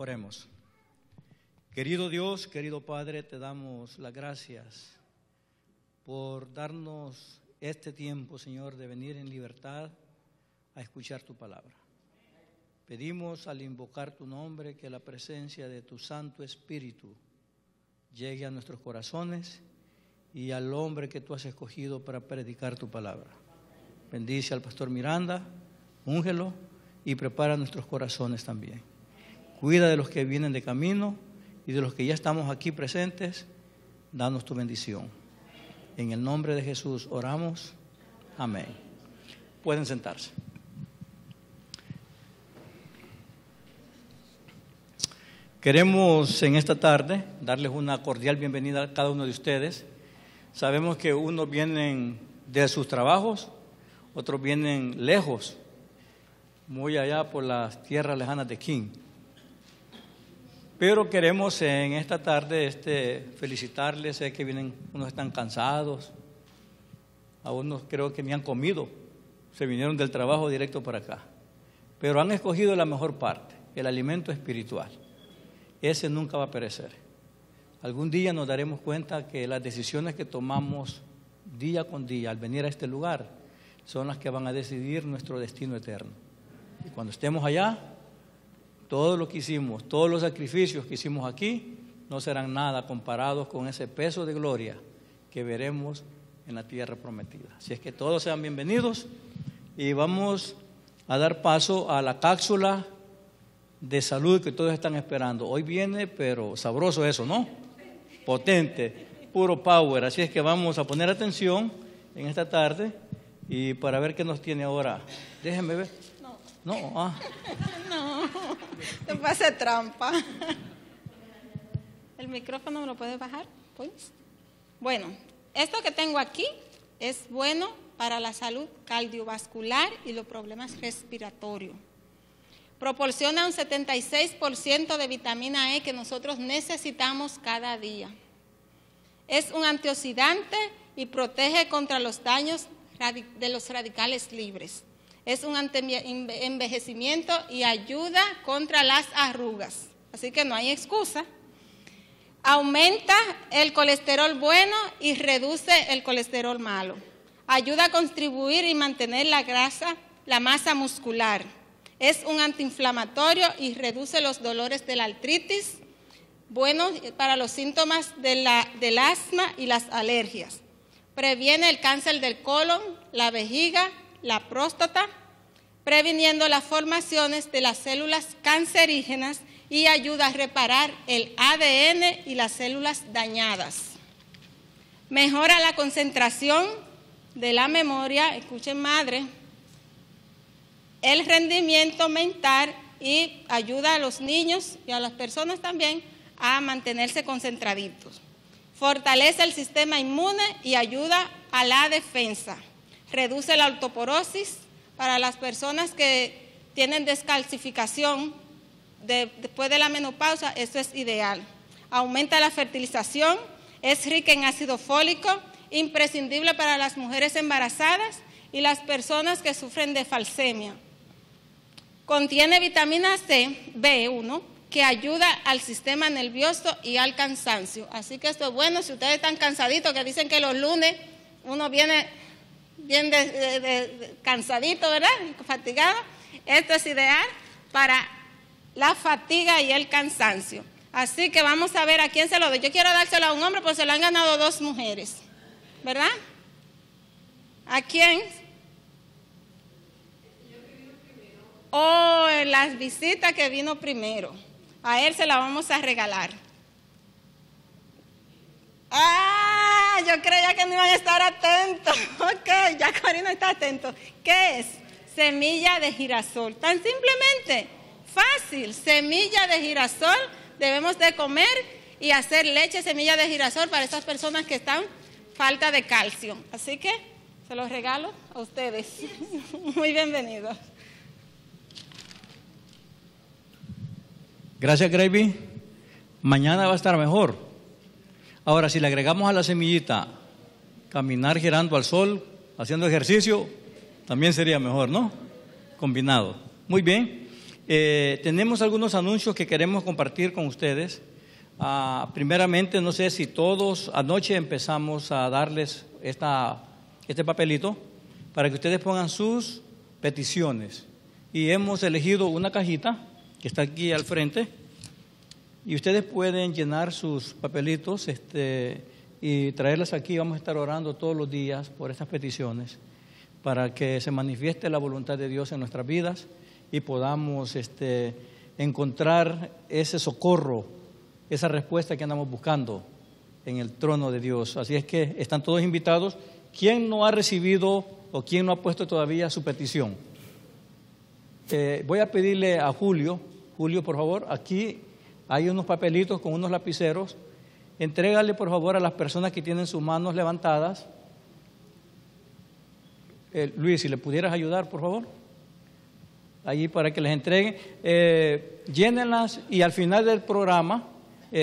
Oremos. Querido Dios, querido Padre, te damos las gracias por darnos este tiempo, Señor, de venir en libertad a escuchar tu palabra. Pedimos al invocar tu nombre que la presencia de tu Santo Espíritu llegue a nuestros corazones y al hombre que tú has escogido para predicar tu palabra. Bendice al pastor Miranda, úngelo y prepara nuestros corazones también. Cuida de los que vienen de camino y de los que ya estamos aquí presentes, danos tu bendición. En el nombre de Jesús oramos. Amén. Pueden sentarse. Queremos en esta tarde darles una cordial bienvenida a cada uno de ustedes. Sabemos que unos vienen de sus trabajos, otros vienen lejos, muy allá por las tierras lejanas de King. Pero queremos en esta tarde felicitarles. Sé que vienen, unos están cansados, a unos creo que ni han comido, se vinieron del trabajo directo para acá. Pero han escogido la mejor parte, el alimento espiritual. Ese nunca va a perecer. Algún día nos daremos cuenta que las decisiones que tomamos día con día al venir a este lugar son las que van a decidir nuestro destino eterno. Y cuando estemos allá, todo lo que hicimos, todos los sacrificios que hicimos aquí, no serán nada comparados con ese peso de gloria que veremos en la tierra prometida. Así es que todos sean bienvenidos y vamos a dar paso a la cápsula de salud que todos están esperando. Hoy viene, pero sabroso eso, ¿no? Potente, puro power. Así es que vamos a poner atención en esta tarde y para ver qué nos tiene ahora. Déjenme ver. No, No, te pasa trampa. ¿El micrófono me lo puedes bajar, pues? Bueno, esto que tengo aquí es bueno para la salud cardiovascular y los problemas respiratorios. Proporciona un 76% de vitamina E que nosotros necesitamos cada día. Es un antioxidante y protege contra los daños de los radicales libres. Es un anti-envejecimiento y ayuda contra las arrugas. Así que no hay excusa. Aumenta el colesterol bueno y reduce el colesterol malo. Ayuda a contribuir y mantener la masa muscular. Es un antiinflamatorio y reduce los dolores de la artritis. Bueno para los síntomas del asma y las alergias. Previene el cáncer del colon, la vejiga, la próstata, previniendo las formaciones de las células cancerígenas y ayuda a reparar el ADN y las células dañadas. Mejora la concentración de la memoria, escuchen madre, el rendimiento mental y ayuda a los niños y a las personas también a mantenerse concentraditos. Fortalece el sistema inmune y ayuda a la defensa. Reduce la osteoporosis para las personas que tienen descalcificación después de la menopausa, eso es ideal. Aumenta la fertilización, es rica en ácido fólico, imprescindible para las mujeres embarazadas y las personas que sufren de falsemia. Contiene vitamina C, B1, que ayuda al sistema nervioso y al cansancio. Así que esto es bueno si ustedes están cansaditos, que dicen que los lunes uno viene bien cansadito, ¿verdad? Fatigado. Esto es ideal para la fatiga y el cansancio. Así que vamos a ver a quién se lo doy. Yo quiero dárselo a un hombre, porque se lo han ganado 2 mujeres, ¿verdad? ¿A quién? Las visitas que vino primero. A él se la vamos a regalar. Yo creía que no iban a estar atentos. Ok, ya Corina está atento. ¿Qué es? Semilla de girasol. Tan simplemente, fácil. Semilla de girasol. Debemos de comer y hacer leche de semilla de girasol para esas personas que están falta de calcio. Así que se los regalo a ustedes. Muy bienvenidos. Gracias, Gravy. Mañana va a estar mejor. Ahora, si le agregamos a la semillita caminar girando al sol, haciendo ejercicio, también sería mejor, ¿no? Combinado. Muy bien. Tenemos algunos anuncios que queremos compartir con ustedes. Primeramente, no sé si todos, anoche empezamos a darles este papelito para que ustedes pongan sus peticiones. Y hemos elegido una cajita que está aquí al frente y ustedes pueden llenar sus papelitos y traerlas aquí. Vamos a estar orando todos los días por estas peticiones para que se manifieste la voluntad de Dios en nuestras vidas y podamos encontrar ese socorro, esa respuesta que andamos buscando en el trono de Dios. Así es que están todos invitados. ¿Quién no ha recibido o quién no ha puesto todavía su petición? Voy a pedirle a Julio, por favor, aquí hay unos papelitos con unos lapiceros. Entrégale, por favor, a las personas que tienen sus manos levantadas. Luis, si le pudieras ayudar, por favor, allí para que les entreguen. Llénenlas y al final del programa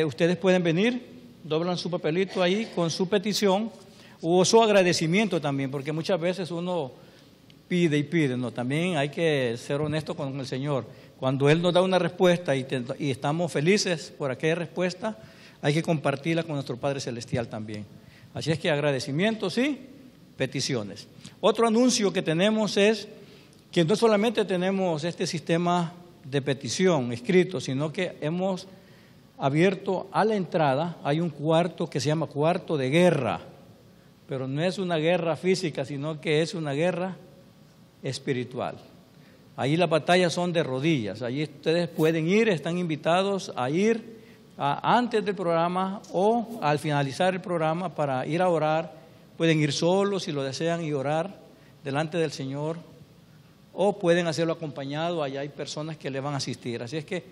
ustedes pueden venir, doblan su papelito ahí con su petición o su agradecimiento también, porque muchas veces uno pide y pide, no, también hay que ser honesto con el Señor. Cuando Él nos da una respuesta y estamos felices por aquella respuesta, hay que compartirla con nuestro Padre Celestial también. Así es que agradecimientos y peticiones. Otro anuncio que tenemos es que no solamente tenemos este sistema de petición escrito, sino que hemos abierto a la entrada, hay un cuarto que se llama cuarto de guerra, pero no es una guerra física, sino que es una guerra espiritual. Ahí las batallas son de rodillas, allí ustedes pueden ir, están invitados a ir antes del programa o al finalizar el programa para ir a orar. Pueden ir solos si lo desean y orar delante del Señor, o pueden hacerlo acompañado, allá hay personas que le van a asistir. Así es que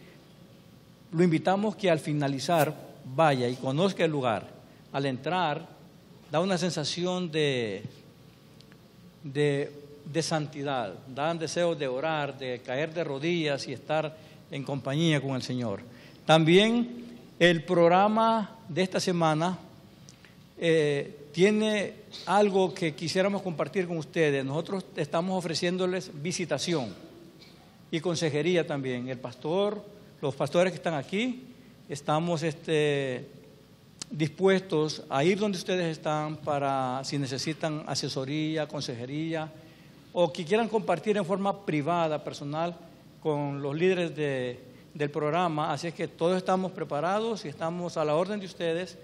lo invitamos que al finalizar vaya y conozca el lugar. Al entrar da una sensación de santidad, dan deseos de orar, de caer de rodillas y estar en compañía con el Señor. También el programa de esta semana tiene algo que quisiéramos compartir con ustedes. Nosotros estamos ofreciéndoles visitación y consejería también. Los pastores que están aquí, estamos dispuestos a ir donde ustedes están para si necesitan asesoría, consejería o que quieran compartir en forma privada, personal, con los líderes del programa. Así es que todos estamos preparados y estamos a la orden de ustedes.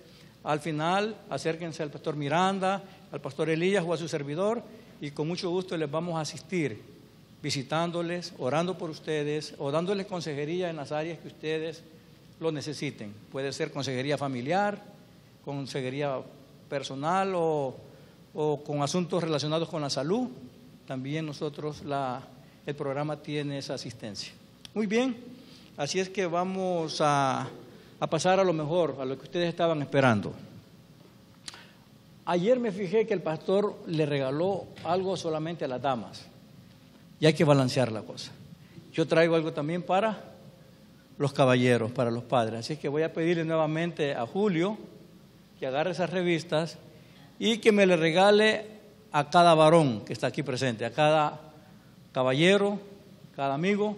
Al final, acérquense al pastor Miranda, al pastor Elías o a su servidor y con mucho gusto les vamos a asistir, visitándoles, orando por ustedes o dándoles consejería en las áreas que ustedes lo necesiten. Puede ser consejería familiar, consejería personal o con asuntos relacionados con la salud. También nosotros, el programa tiene esa asistencia. Muy bien, así es que vamos a pasar a lo mejor, a lo que ustedes estaban esperando. Ayer me fijé que el pastor le regaló algo solamente a las damas y hay que balancear la cosa. Yo traigo algo también para los caballeros, para los padres. Así que voy a pedirle nuevamente a Julio que agarre esas revistas y que me le regale a cada varón que está aquí presente, a cada caballero, cada amigo,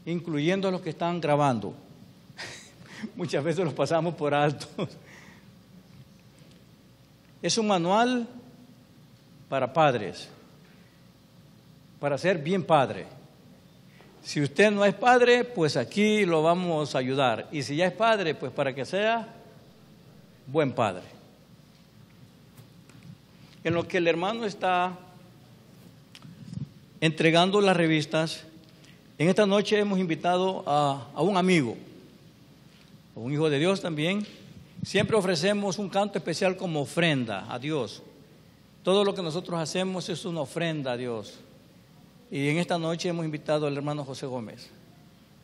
incluyendo a los que están grabando. Muchas veces los pasamos por alto. Es un manual para padres, para ser bien padre. Si usted no es padre, pues aquí lo vamos a ayudar. Y si ya es padre, pues para que sea buen padre. En lo que el hermano está entregando las revistas, en esta noche hemos invitado a un amigo, a un hijo de Dios también. Siempre ofrecemos un canto especial como ofrenda a Dios. Todo lo que nosotros hacemos es una ofrenda a Dios. Y en esta noche hemos invitado al hermano José Gómez.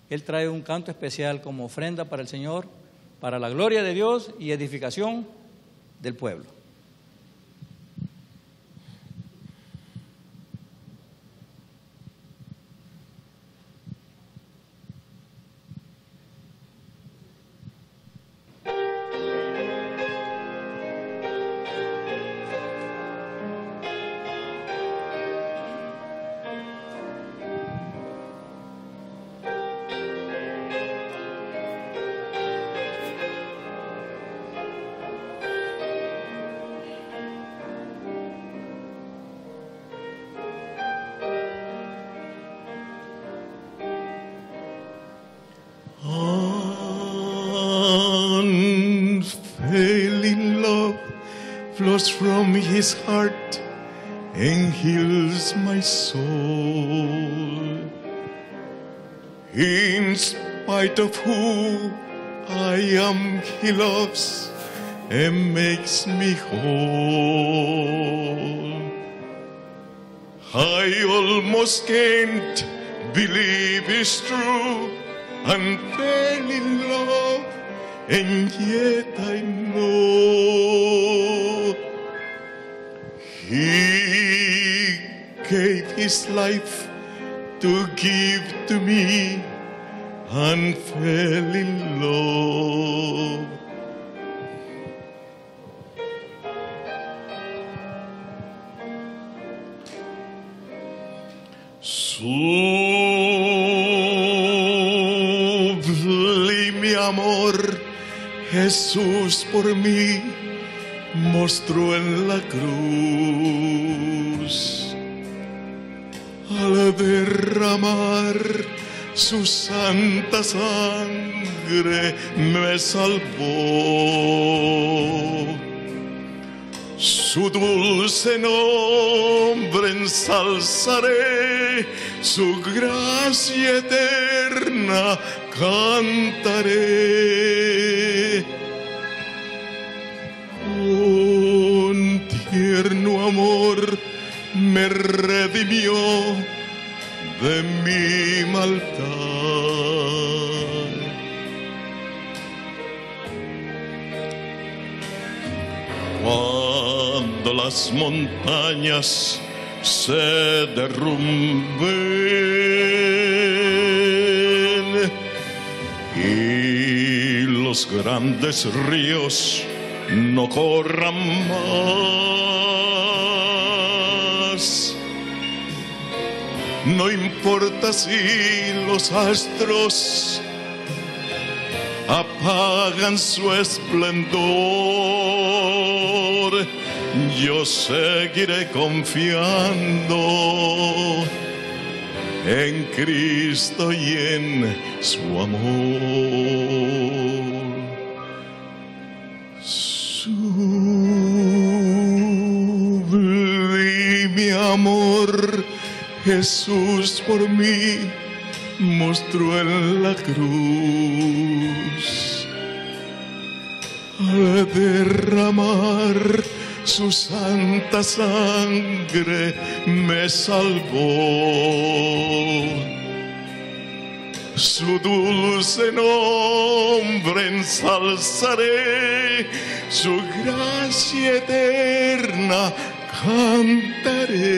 Él trae un canto especial como ofrenda para el Señor, para la gloria de Dios y edificación del pueblo. flows from his heart and heals my soul. In spite of who I am, he loves and makes me whole. I almost can't believe it's true and fell in love, and yet I know he gave his life to give to me and fell in love. Sublime amor, Jesús por mí mostró en la cruz. Al derramar su santa sangre me salvó. Su dulce nombre ensalzaré, su gracia eterna cantaré. Con tierno amor me redimió de mi maldad. Cuando las montañas se derrumben y los grandes ríos no corran más, no importa si los astros apagan su esplendor, yo seguiré confiando en Cristo y en su amor. Sublime amor, Jesús por mí mostró en la cruz. Al derramar su santa sangre me salvó. Su dulce nombre ensalzaré, su gracia eterna cantaré.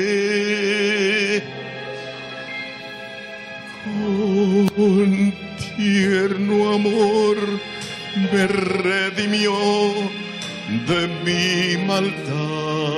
Con tierno amor me redimió de mi maldad.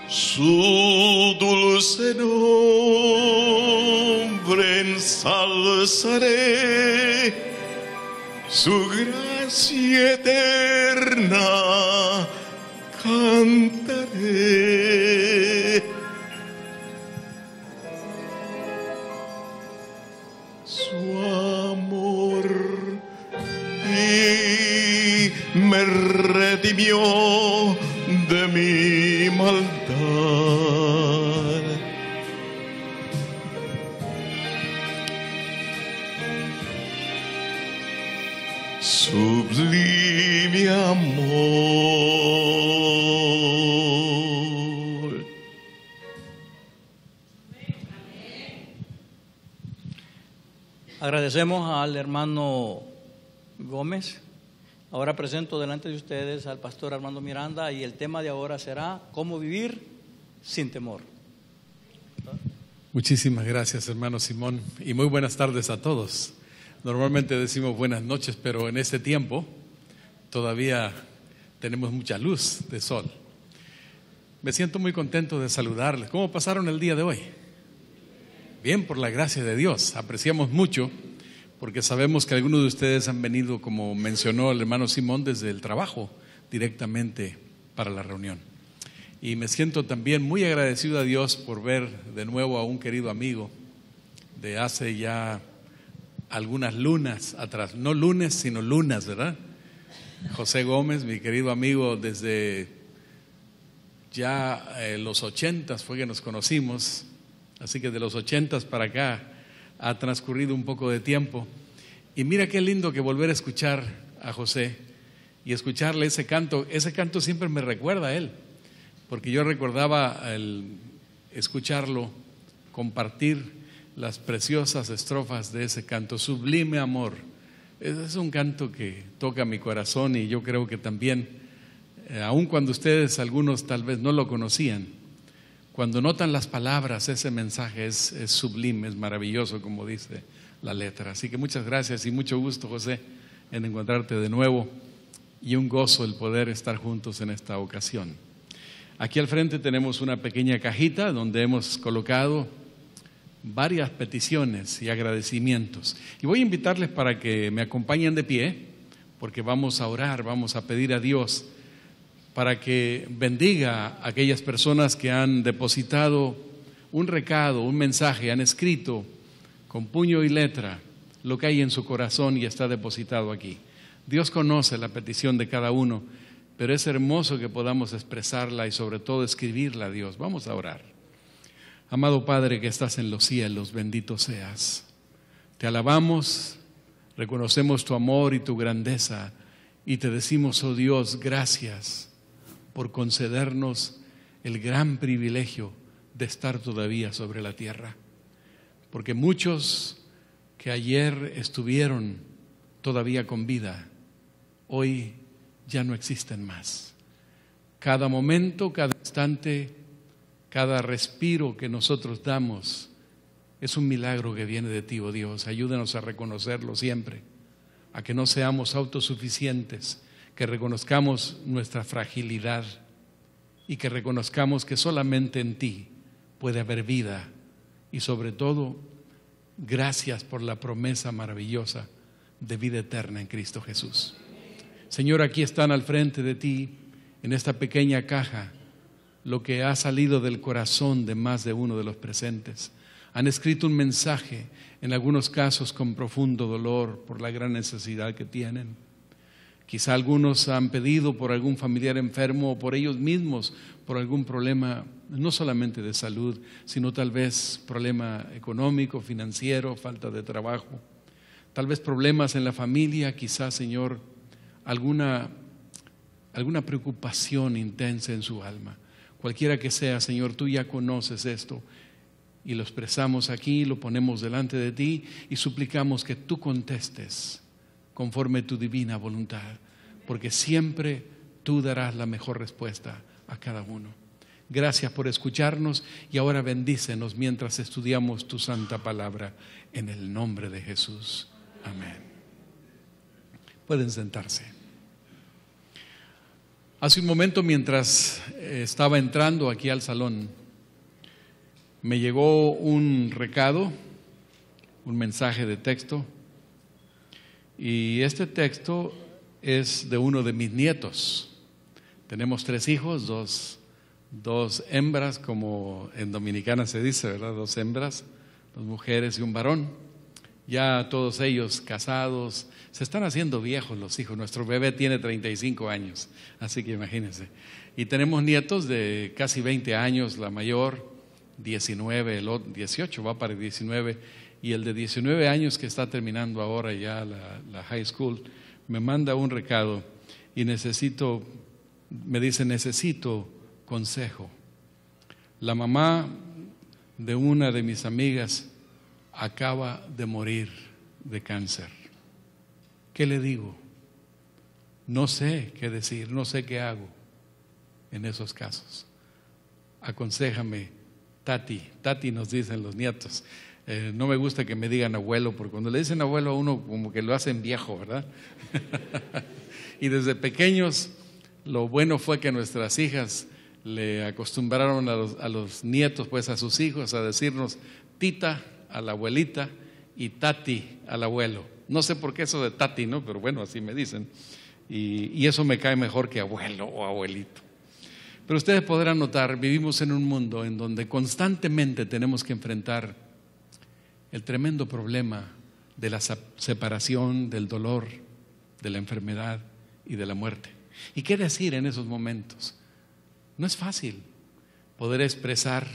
Su dulce nombre ensalzaré, su gracia eterna cantaré. Su amor y me redimió de mi maldad. Sublime amor. Agradecemos al hermano Gómez. Ahora presento delante de ustedes al pastor Armando Miranda y el tema de ahora será ¿cómo vivir sin temor? Muchísimas gracias, hermano Simón, y muy buenas tardes a todos. Normalmente decimos buenas noches, pero en este tiempo todavía tenemos mucha luz de sol. Me siento muy contento de saludarles. ¿Cómo pasaron el día de hoy? Bien, por la gracia de Dios. Apreciamos mucho porque sabemos que algunos de ustedes han venido, como mencionó el hermano Simón, desde el trabajo directamente para la reunión. Y me siento también muy agradecido a Dios por ver de nuevo a un querido amigo de hace ya algunas lunas atrás. No lunes, sino lunas, ¿verdad? José Gómez, mi querido amigo, desde ya los 80s fue que nos conocimos. Así que de los 80s para acá ha transcurrido un poco de tiempo. Y mira qué lindo que volver a escuchar a José y escucharle ese canto. Ese canto siempre me recuerda a él, porque yo recordaba el escucharlo compartir las preciosas estrofas de ese canto, Sublime Amor. Es un canto que toca mi corazón y yo creo que también, aun cuando ustedes algunos tal vez no lo conocían, cuando notan las palabras, ese mensaje es sublime, es maravilloso, como dice la letra. Así que muchas gracias y mucho gusto, José, en encontrarte de nuevo y un gozo el poder estar juntos en esta ocasión. Aquí al frente tenemos una pequeña cajita donde hemos colocado varias peticiones y agradecimientos. Y voy a invitarles para que me acompañen de pie, porque vamos a orar, vamos a pedir a Dios para que bendiga a aquellas personas que han depositado un recado, un mensaje, han escrito con puño y letra lo que hay en su corazón y está depositado aquí. Dios conoce la petición de cada uno, pero es hermoso que podamos expresarla y sobre todo escribirla a Dios. Vamos a orar. Amado Padre que estás en los cielos, bendito seas. Te alabamos, reconocemos tu amor y tu grandeza y te decimos, oh Dios, gracias por concedernos el gran privilegio de estar todavía sobre la tierra. Porque muchos que ayer estuvieron todavía con vida, hoy ya no existen más. Cada momento, cada instante, cada respiro que nosotros damos es un milagro que viene de ti, oh Dios. Ayúdanos a reconocerlo siempre, a que no seamos autosuficientes, que reconozcamos nuestra fragilidad y que reconozcamos que solamente en ti puede haber vida y sobre todo, gracias por la promesa maravillosa de vida eterna en Cristo Jesús. Señor, aquí están al frente de ti, en esta pequeña caja, lo que ha salido del corazón de más de uno de los presentes. Han escrito un mensaje, en algunos casos con profundo dolor por la gran necesidad que tienen. Quizá algunos han pedido por algún familiar enfermo o por ellos mismos, por algún problema, no solamente de salud, sino tal vez problema económico, financiero, falta de trabajo. Tal vez problemas en la familia, quizá, Señor, alguna preocupación intensa en su alma. Cualquiera que sea, Señor, tú ya conoces esto y lo expresamos aquí, lo ponemos delante de ti y suplicamos que tú contestes conforme tu divina voluntad, porque siempre tú darás la mejor respuesta a cada uno. Gracias por escucharnos y ahora bendícenos mientras estudiamos tu santa palabra en el nombre de Jesús. Amén. Pueden sentarse. Hace un momento, mientras estaba entrando aquí al salón, me llegó un recado, un mensaje de texto, y este texto es de uno de mis nietos. Tenemos 3 hijos, dos hembras, como en dominicana se dice, ¿verdad? 2 hembras, 2 mujeres y un varón. Ya todos ellos casados, se están haciendo viejos los hijos. Nuestro bebé tiene 35 años, así que imagínense. Y tenemos nietos de casi 20 años, la mayor, 19, el otro 18, va para 19, y el de 19 años que está terminando ahora ya la high school, me manda un recado y me dice, necesito consejo. La mamá de una de mis amigas acaba de morir de cáncer. ¿Qué le digo? No sé qué decir, no sé qué hago en esos casos. Aconséjame, Tati nos dicen los nietos. No me gusta que me digan abuelo, porque cuando le dicen abuelo a uno como que lo hacen viejo, ¿verdad? Y desde pequeños lo bueno fue que nuestras hijas le acostumbraron a los nietos, pues a sus hijos, a decirnos tita a la abuelita y tati al abuelo. No sé por qué eso de tati, ¿no? Pero bueno, así me dicen. Y eso me cae mejor que abuelo o abuelito. Pero ustedes podrán notar, vivimos en un mundo en donde constantemente tenemos que enfrentar el tremendo problema de la separación, del dolor, de la enfermedad y de la muerte. ¿Y qué decir en esos momentos? No es fácil poder expresar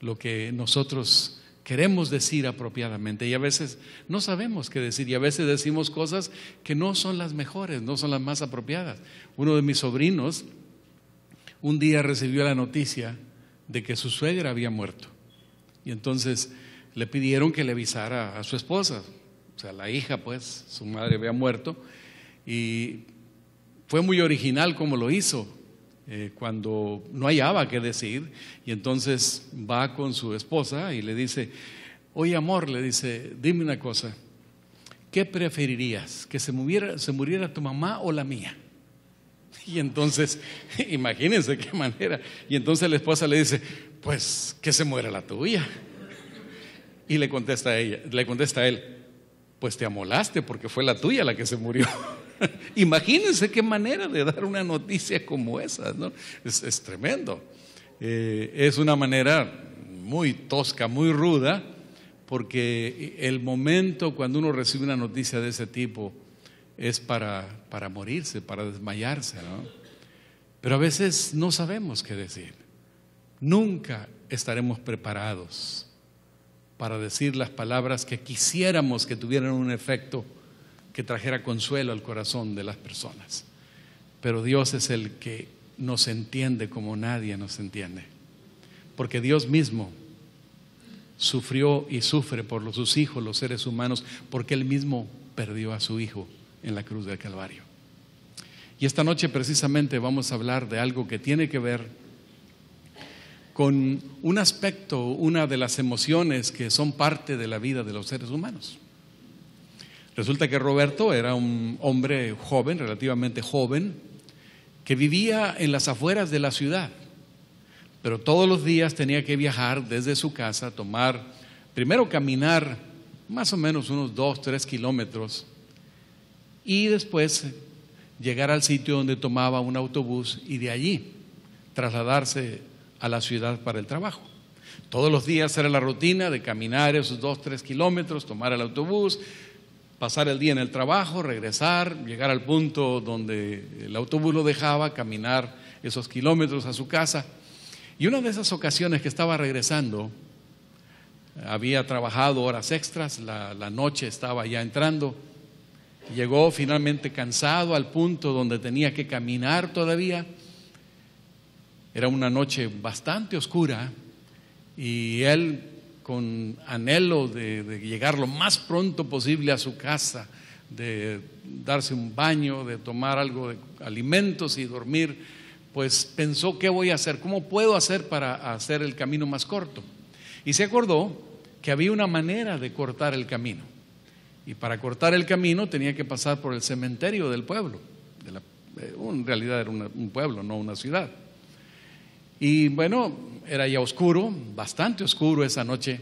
lo que nosotros queremos decir apropiadamente, y a veces no sabemos qué decir, y a veces decimos cosas que no son las mejores, no son las más apropiadas. Uno de mis sobrinos un día recibió la noticia de que su suegra había muerto, y entonces le pidieron que le avisara a su esposa, o sea, la hija, pues, su madre había muerto, y fue muy original como lo hizo. Cuando no hallaba qué decir, y entonces va con su esposa y le dice: oye, amor, le dice, dime una cosa, ¿qué preferirías? ¿Que se muriera tu mamá o la mía? Y entonces, imagínense qué manera. Y entonces la esposa le dice: pues que se muera la tuya. Y le contesta a él: pues te amolaste porque fue la tuya la que se murió. Imagínense qué manera de dar una noticia como esa, ¿no? Es tremendo. Es una manera muy tosca, muy ruda, porque el momento cuando uno recibe una noticia de ese tipo es para morirse, para desmayarse, ¿no? Pero a veces no sabemos qué decir. Nunca estaremos preparados para decir las palabras que quisiéramos que tuvieran un efecto que trajera consuelo al corazón de las personas. Pero Dios es el que nos entiende como nadie nos entiende, porque Dios mismo sufrió y sufre por sus hijos, los seres humanos, porque Él mismo perdió a su Hijo en la cruz del Calvario. Y esta noche precisamente vamos a hablar de algo que tiene que ver con un aspecto, una de las emociones que son parte de la vida de los seres humanos. Resulta que Roberto era un hombre joven, relativamente joven, que vivía en las afueras de la ciudad, pero todos los días tenía que viajar desde su casa, primero caminar más o menos unos 2-3 kilómetros y después llegar al sitio donde tomaba un autobús y de allí trasladarse a la ciudad para el trabajo. Todos los días era la rutina de caminar esos 2-3 kilómetros, tomar el autobús, pasar el día en el trabajo, regresar, llegar al punto donde el autobús lo dejaba, caminar esos kilómetros a su casa. Y una de esas ocasiones que estaba regresando, había trabajado horas extras, la noche estaba ya entrando, llegó finalmente cansado al punto donde tenía que caminar todavía. Era una noche bastante oscura y él, con anhelo de llegar lo más pronto posible a su casa, de darse un baño, de tomar algo de alimentos y dormir, pues pensó: ¿qué voy a hacer? ¿Cómo puedo hacer para hacer el camino más corto? Y se acordó que había una manera de cortar el camino, y para cortar el camino tenía que pasar por el cementerio del pueblo. En realidad era un pueblo, no una ciudad. Y bueno, era ya oscuro, bastante oscuro esa noche.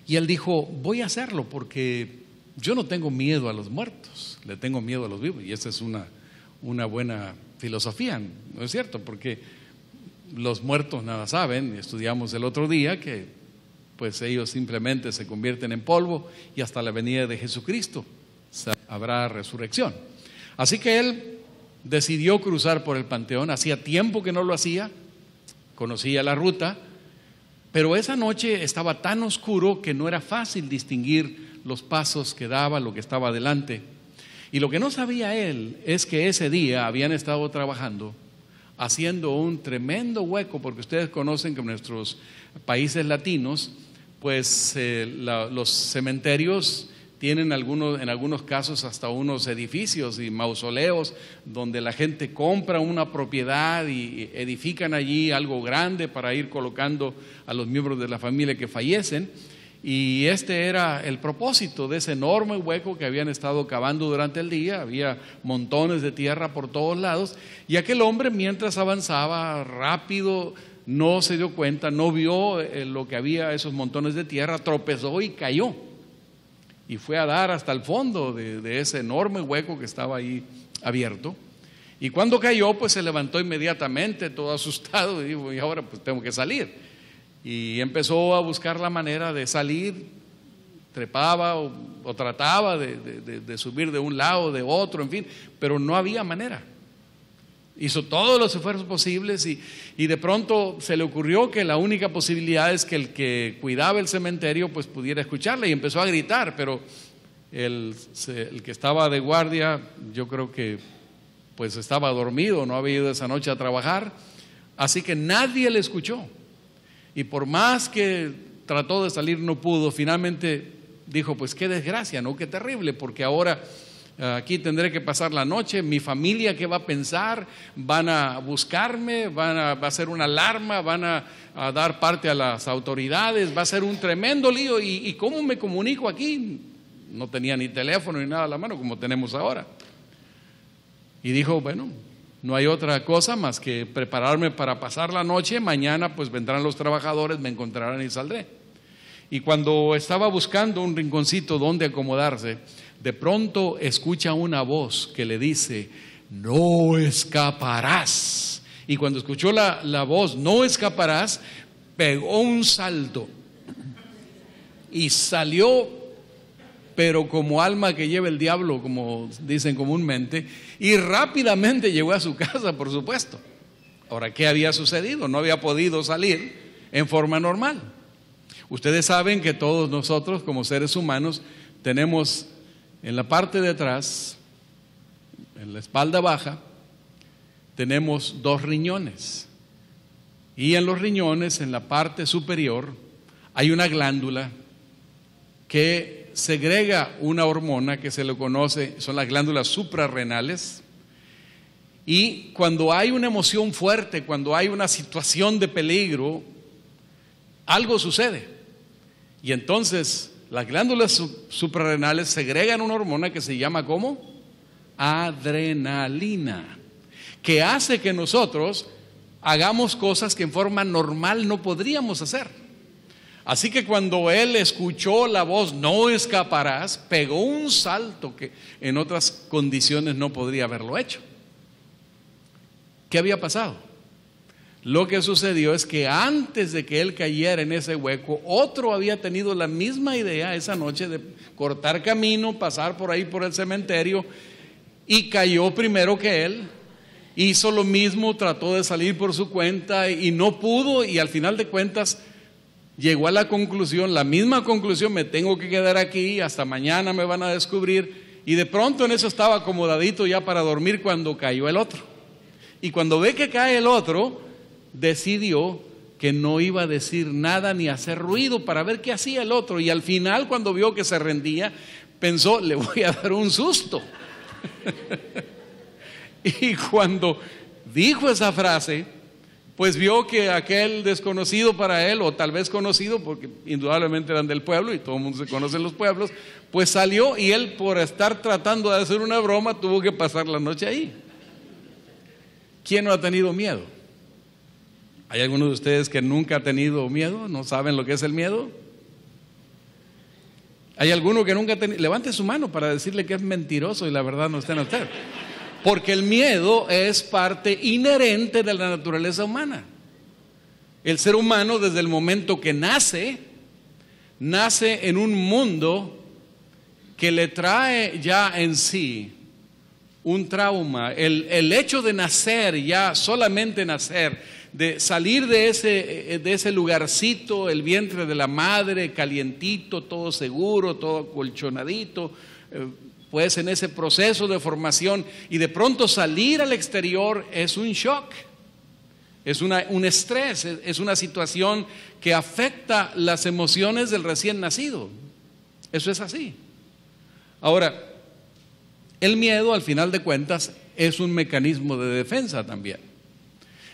Y él dijo: voy a hacerlo porque yo no tengo miedo a los muertos, le tengo miedo a los vivos. Y esa es una buena filosofía, ¿no es cierto? Porque los muertos nada saben. Estudiamos el otro día que pues ellos simplemente se convierten en polvo y hasta la venida de Jesucristo habrá resurrección. Así que él decidió cruzar por el Panteón. Hacía tiempo que no lo hacía, conocía la ruta, pero esa noche estaba tan oscuro que no era fácil distinguir los pasos que daba, lo que estaba adelante. Y lo que no sabía él es que ese día habían estado trabajando, haciendo un tremendo hueco, porque ustedes conocen que en nuestros países latinos, pues los cementerios tienen en algunos casos hasta unos edificios y mausoleos donde la gente compra una propiedad y edifican allí algo grande para ir colocando a los miembros de la familia que fallecen. Y este era el propósito de ese enorme hueco que habían estado cavando durante el día. Había montones de tierra por todos lados, y aquel hombre, mientras avanzaba rápido, no se dio cuenta, no vio lo que había, esos montones de tierra, tropezó y cayó. Y fue a dar hasta el fondo de ese enorme hueco que estaba ahí abierto. Y cuando cayó, pues se levantó inmediatamente, todo asustado, y dijo, y ahora pues tengo que salir. Y empezó a buscar la manera de salir, trepaba o trataba de subir de un lado, de otro, en fin, pero no había manera. Hizo todos los esfuerzos posibles y de pronto se le ocurrió que la única posibilidad es que el que cuidaba el cementerio pues pudiera escucharle, y empezó a gritar, pero el que estaba de guardia, yo creo que pues estaba dormido, no había ido esa noche a trabajar, así que nadie le escuchó. Y por más que trató de salir, no pudo. Finalmente dijo, pues qué desgracia, ¿no? Qué terrible, porque ahora aquí tendré que pasar la noche. Mi familia, ¿qué va a pensar? Van a buscarme, va a hacer una alarma, van a dar parte a las autoridades, va a ser un tremendo lío. ¿Y cómo me comunico aquí? No tenía ni teléfono ni nada a la mano como tenemos ahora. Y dijo, bueno, no hay otra cosa más que prepararme para pasar la noche. Mañana pues vendrán los trabajadores, me encontrarán y saldré. Y cuando estaba buscando un rinconcito donde acomodarse, de pronto escucha una voz que le dice, no escaparás. Y cuando escuchó la voz, no escaparás, pegó un salto y salió, pero como alma que lleva el diablo, como dicen comúnmente, y rápidamente llegó a su casa, por supuesto. Ahora, ¿qué había sucedido? No había podido salir en forma normal. Ustedes saben que todos nosotros, como seres humanos, tenemos en la parte de atrás, en la espalda baja, tenemos 2 riñones. Y en los riñones, en la parte superior, hay una glándula que segrega una hormona que se le conoce, son las glándulas suprarrenales. Y cuando hay una emoción fuerte, cuando hay una situación de peligro, algo sucede. Y entonces las glándulas suprarrenales segregan una hormona que se llama ¿cómo? Adrenalina, que hace que nosotros hagamos cosas que en forma normal no podríamos hacer. Así que cuando él escuchó la voz, no escaparás, pegó un salto que en otras condiciones no podría haberlo hecho. ¿Qué había pasado? Lo que sucedió es que antes de que él cayera en ese hueco, otro había tenido la misma idea esa noche de cortar camino, pasar por ahí por el cementerio, y cayó primero que él. Hizo lo mismo, trató de salir por su cuenta y no pudo, y al final de cuentas llegó a la conclusión, la misma conclusión, me tengo que quedar aquí, hasta mañana me van a descubrir. Y de pronto en eso estaba acomodadito ya para dormir cuando cayó el otro. Y cuando ve que cae el otro, decidió que no iba a decir nada ni hacer ruido para ver qué hacía el otro. Y al final, cuando vio que se rendía, pensó, le voy a dar un susto. Y cuando dijo esa frase, pues vio que aquel desconocido para él, o tal vez conocido, porque indudablemente eran del pueblo y todo el mundo se conoce en los pueblos, pues salió, y él, por estar tratando de hacer una broma, tuvo que pasar la noche ahí. ¿Quién no ha tenido miedo? ¿Hay alguno de ustedes que nunca ha tenido miedo? ¿No saben lo que es el miedo? ¿Hay alguno que nunca ha tenido? Levante su mano para decirle que es mentiroso y la verdad no está en usted. Porque el miedo es parte inherente de la naturaleza humana. El ser humano, desde el momento que nace en un mundo que le trae ya en sí un trauma. El hecho de nacer, ya solamente nacer, de salir de ese lugarcito, el vientre de la madre, calientito, todo seguro, todo colchonadito, pues en ese proceso de formación, y de pronto salir al exterior es un shock, es un estrés, es una situación que afecta las emociones del recién nacido. Eso es así. Ahora, el miedo, al final de cuentas, es un mecanismo de defensa también.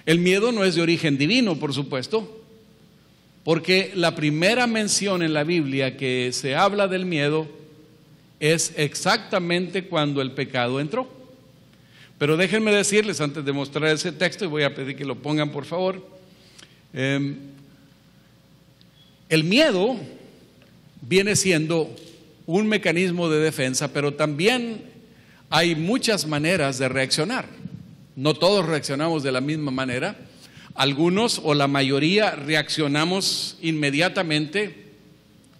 El miedo no es de origen divino, por supuesto, porque la primera mención en la Biblia que se habla del miedo es exactamente cuando el pecado entró. Pero déjenme decirles, antes de mostrar ese texto, y voy a pedir que lo pongan por favor, El miedo viene siendo un mecanismo de defensa, pero también hay muchas maneras de reaccionar. No todos reaccionamos de la misma manera. Algunos o la mayoría reaccionamos inmediatamente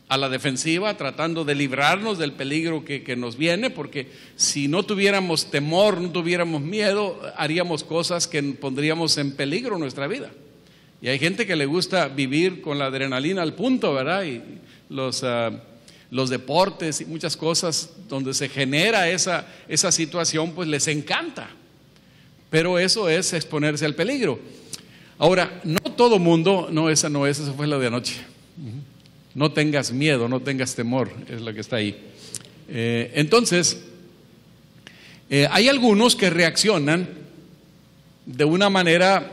a la defensiva, tratando de librarnos del peligro que nos viene, porque si no tuviéramos temor, no tuviéramos miedo, haríamos cosas que pondríamos en peligro nuestra vida. Y hay gente que le gusta vivir con la adrenalina al punto, ¿verdad? Y los deportes y muchas cosas donde se genera esa situación, pues les encanta. Pero eso es exponerse al peligro. Ahora, no todo mundo, no, esa fue la de anoche. No tengas miedo, no tengas temor, es la que está ahí. Entonces, hay algunos que reaccionan de una manera,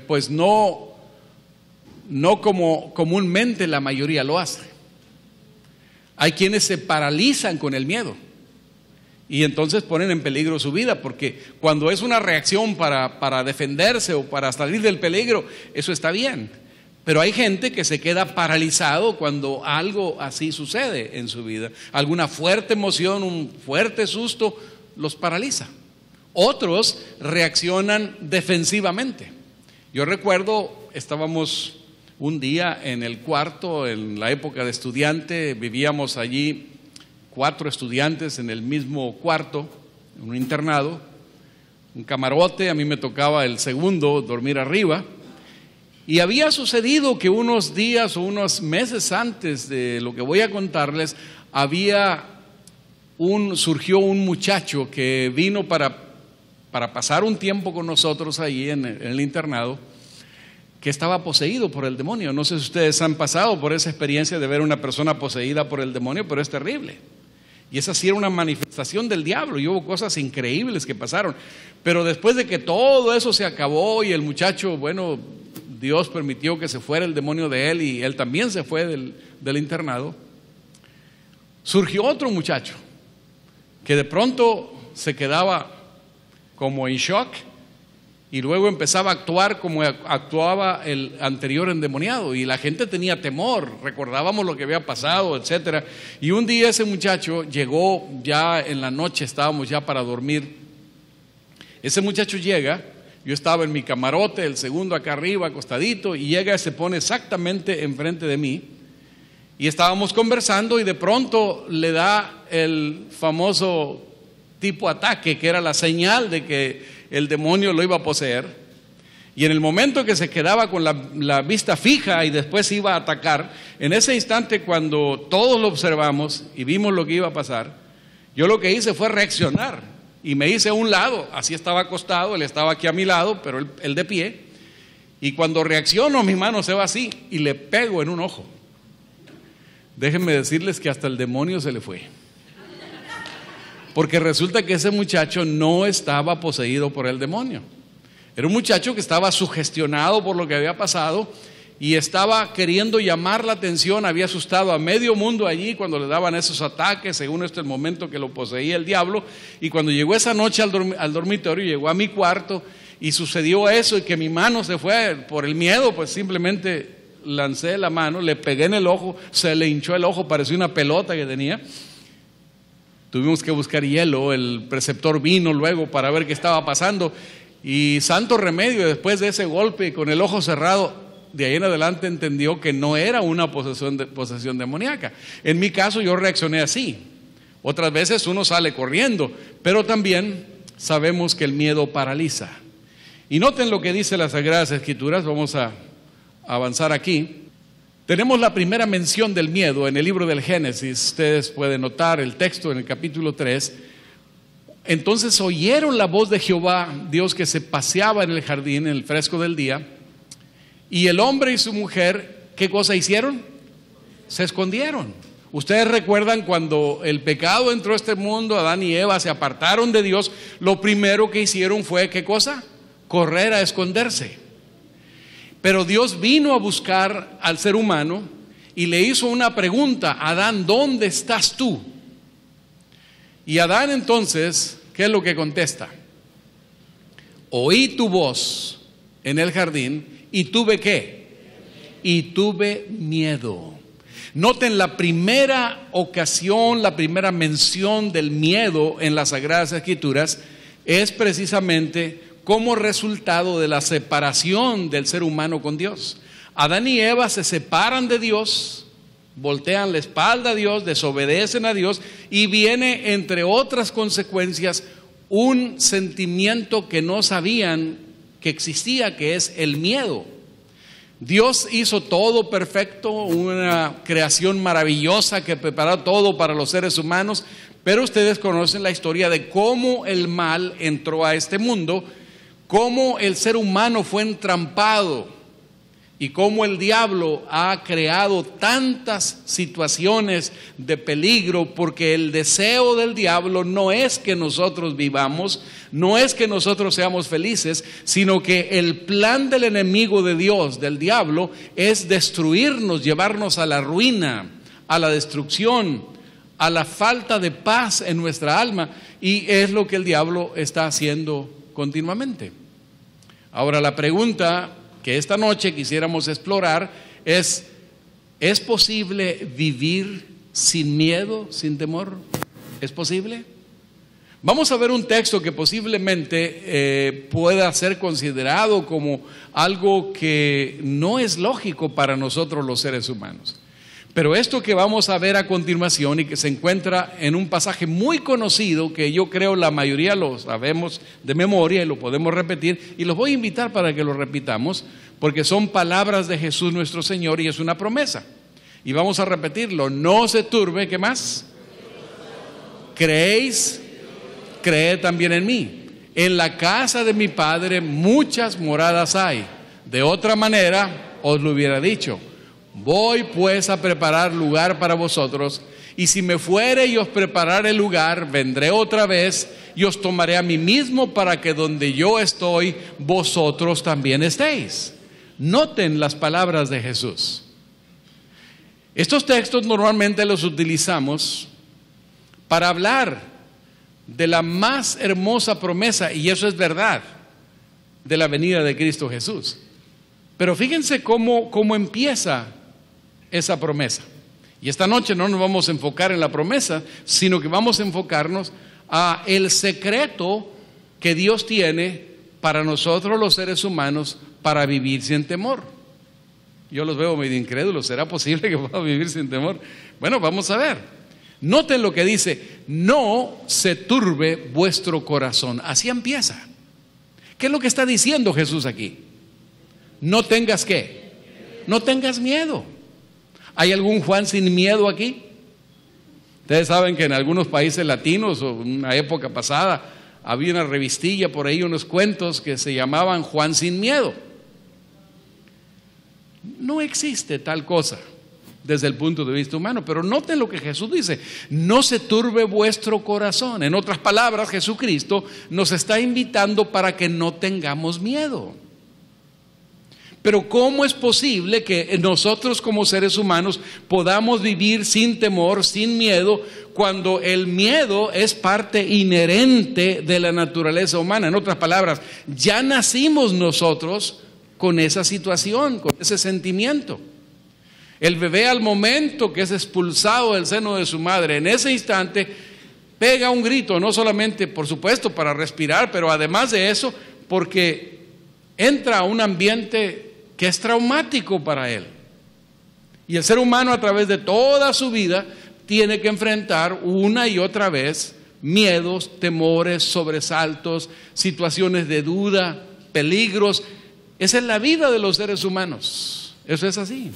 pues no como comúnmente la mayoría lo hace. Hay quienes se paralizan con el miedo y entonces ponen en peligro su vida, porque cuando es una reacción para defenderse o para salir del peligro, eso está bien. Pero hay gente que se queda paralizado cuando algo así sucede en su vida. Alguna fuerte emoción, un fuerte susto los paraliza. Otros reaccionan defensivamente. Yo recuerdo, estábamos un día en el cuarto, en la época de estudiante, vivíamos allí 4 estudiantes en el mismo cuarto, en un internado, un camarote, a mí me tocaba el segundo, dormir arriba. Y había sucedido que unos días o unos meses antes de lo que voy a contarles, surgió un muchacho que vino para pasar un tiempo con nosotros ahí en el internado, que estaba poseído por el demonio. No sé si ustedes han pasado por esa experiencia de ver a una persona poseída por el demonio, pero es terrible. Y esa sí era una manifestación del diablo, y hubo cosas increíbles que pasaron. Pero después de que todo eso se acabó y el muchacho, bueno, Dios permitió que se fuera el demonio de él y él también se fue del internado, surgió otro muchacho que de pronto se quedaba como en shock y luego empezaba a actuar como actuaba el anterior endemoniado, y la gente tenía temor, recordábamos lo que había pasado, etcétera. Y un día ese muchacho llegó, ya en la noche, estábamos ya para dormir. Ese muchacho llega, yo estaba en mi camarote, el segundo acá arriba, acostadito, y llega y se pone exactamente enfrente de mí, y estábamos conversando y de pronto le da el famoso tipo ataque, que era la señal de que el demonio lo iba a poseer. Y en el momento que se quedaba con la vista fija y después iba a atacar, en ese instante cuando todos lo observamos y vimos lo que iba a pasar, yo lo que hice fue reaccionar y me hice a un lado. Así estaba acostado, él estaba aquí a mi lado, pero él de pie, y cuando reacciono mi mano se va así y le pego en un ojo. Déjenme decirles que hasta el demonio se le fue, porque resulta que ese muchacho no estaba poseído por el demonio. Era un muchacho que estaba sugestionado por lo que había pasado y estaba queriendo llamar la atención. Había asustado a medio mundo allí cuando le daban esos ataques, según el momento que lo poseía el diablo. Y cuando llegó esa noche al dormitorio, llegó a mi cuarto y sucedió eso, y que mi mano se fue por el miedo, pues simplemente lancé la mano, le pegué en el ojo, se le hinchó el ojo, parecía una pelota que tenía. Tuvimos que buscar hielo, el preceptor vino luego para ver qué estaba pasando, y santo remedio, después de ese golpe con el ojo cerrado, de ahí en adelante entendió que no era una posesión demoníaca. En mi caso yo reaccioné así. Otras veces uno sale corriendo, pero también sabemos que el miedo paraliza. Y noten lo que dice las Sagradas Escrituras. Vamos a avanzar aquí. Tenemos la primera mención del miedo en el libro del Génesis. Ustedes pueden notar el texto en el capítulo 3. Entonces oyeron la voz de Jehová, Dios, que se paseaba en el jardín en el fresco del día, y el hombre y su mujer, ¿qué cosa hicieron? Se escondieron. Ustedes recuerdan cuando el pecado entró a este mundo, Adán y Eva se apartaron de Dios, lo primero que hicieron fue, ¿qué cosa? Correr a esconderse. Pero Dios vino a buscar al ser humano y le hizo una pregunta: Adán, ¿dónde estás tú? Y Adán entonces, ¿qué es lo que contesta? Oí tu voz en el jardín ¿Y tuve qué? Y tuve miedo. Noten la primera ocasión, la primera mención del miedo en las Sagradas Escrituras es precisamente como resultado de la separación del ser humano con Dios. Adán y Eva se separan de Dios, voltean la espalda a Dios, desobedecen a Dios y viene, entre otras consecuencias, un sentimiento que no sabían que existía, que es el miedo. Dios hizo todo perfecto, una creación maravillosa que preparó todo para los seres humanos, pero ustedes conocen la historia de cómo el mal entró a este mundo, cómo el ser humano fue entrampado y cómo el diablo ha creado tantas situaciones de peligro, porque el deseo del diablo no es que nosotros vivamos, no es que nosotros seamos felices, sino que el plan del enemigo de Dios, del diablo, es destruirnos, llevarnos a la ruina, a la destrucción, a la falta de paz en nuestra alma, y es lo que el diablo está haciendo continuamente. Ahora la pregunta que esta noche quisiéramos explorar ¿es posible vivir sin miedo, sin temor? ¿Es posible? Vamos a ver un texto que posiblemente pueda ser considerado como algo que no es lógico para nosotros los seres humanos. Pero esto que vamos a ver a continuación y que se encuentra en un pasaje muy conocido, que yo creo la mayoría lo sabemos de memoria y lo podemos repetir, y los voy a invitar para que lo repitamos, porque son palabras de Jesús nuestro Señor y es una promesa. Y vamos a repetirlo: no se turbe, ¿qué más? ¿Creéis? Creed también en mí. En la casa de mi Padre muchas moradas hay. De otra manera os lo hubiera dicho. Voy pues a preparar lugar para vosotros, y si me fuere y os preparare el lugar, vendré otra vez y os tomaré a mí mismo, para que donde yo estoy, vosotros también estéis. Noten las palabras de Jesús. Estos textos normalmente los utilizamos para hablar de la más hermosa promesa, y eso es verdad, de la venida de Cristo Jesús. Pero fíjense cómo empieza esa promesa. Y esta noche no nos vamos a enfocar en la promesa, sino que vamos a enfocarnos a el secreto que Dios tiene para nosotros los seres humanos para vivir sin temor. Yo los veo medio incrédulos. ¿Será posible que pueda vivir sin temor? Bueno, vamos a ver. Noten lo que dice: no se turbe vuestro corazón. Así empieza. ¿Qué es lo que está diciendo Jesús aquí? No tengas ¿qué? No tengas miedo. ¿Hay algún Juan sin miedo aquí? Ustedes saben que en algunos países latinos, o en una época pasada, había una revistilla por ahí, unos cuentos que se llamaban Juan sin miedo. No existe tal cosa desde el punto de vista humano, pero noten lo que Jesús dice: no se turbe vuestro corazón. En otras palabras, Jesucristo nos está invitando para que no tengamos miedo. Pero ¿cómo es posible que nosotros como seres humanos podamos vivir sin temor, sin miedo, cuando el miedo es parte inherente de la naturaleza humana? En otras palabras, ya nacimos nosotros con esa situación, con ese sentimiento. El bebé, al momento que es expulsado del seno de su madre, en ese instante pega un grito, no solamente, por supuesto, para respirar, pero además de eso, porque entra a un ambiente que es traumático para él. Y el ser humano, a través de toda su vida, tiene que enfrentar una y otra vez miedos, temores, sobresaltos, situaciones de duda, peligros. Esa es la vida de los seres humanos. Eso es así.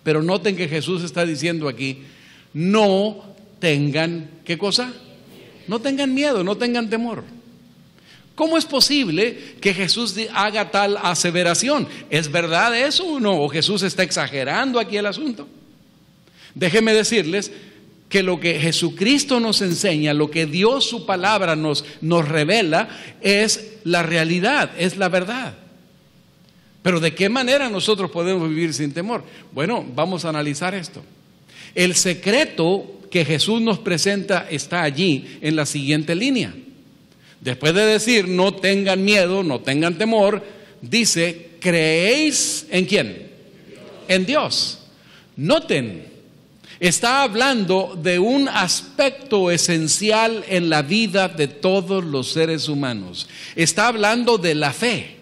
Pero noten que Jesús está diciendo aquí: no tengan, ¿qué cosa? No tengan miedo, no tengan temor. ¿Cómo es posible que Jesús haga tal aseveración? ¿Es verdad eso o no? ¿O Jesús está exagerando aquí el asunto? Déjenme decirles que lo que Jesucristo nos enseña, lo que Dios, su palabra, nos revela, es la realidad, es la verdad. Pero ¿de qué manera nosotros podemos vivir sin temor? Bueno, vamos a analizar esto. El secreto que Jesús nos presenta está allí en la siguiente línea. Después de decir no tengan miedo, no tengan temor, dice ¿creéis en quién? En Dios. Noten, está hablando de un aspecto esencial en la vida de todos los seres humanos. Está hablando de la fe.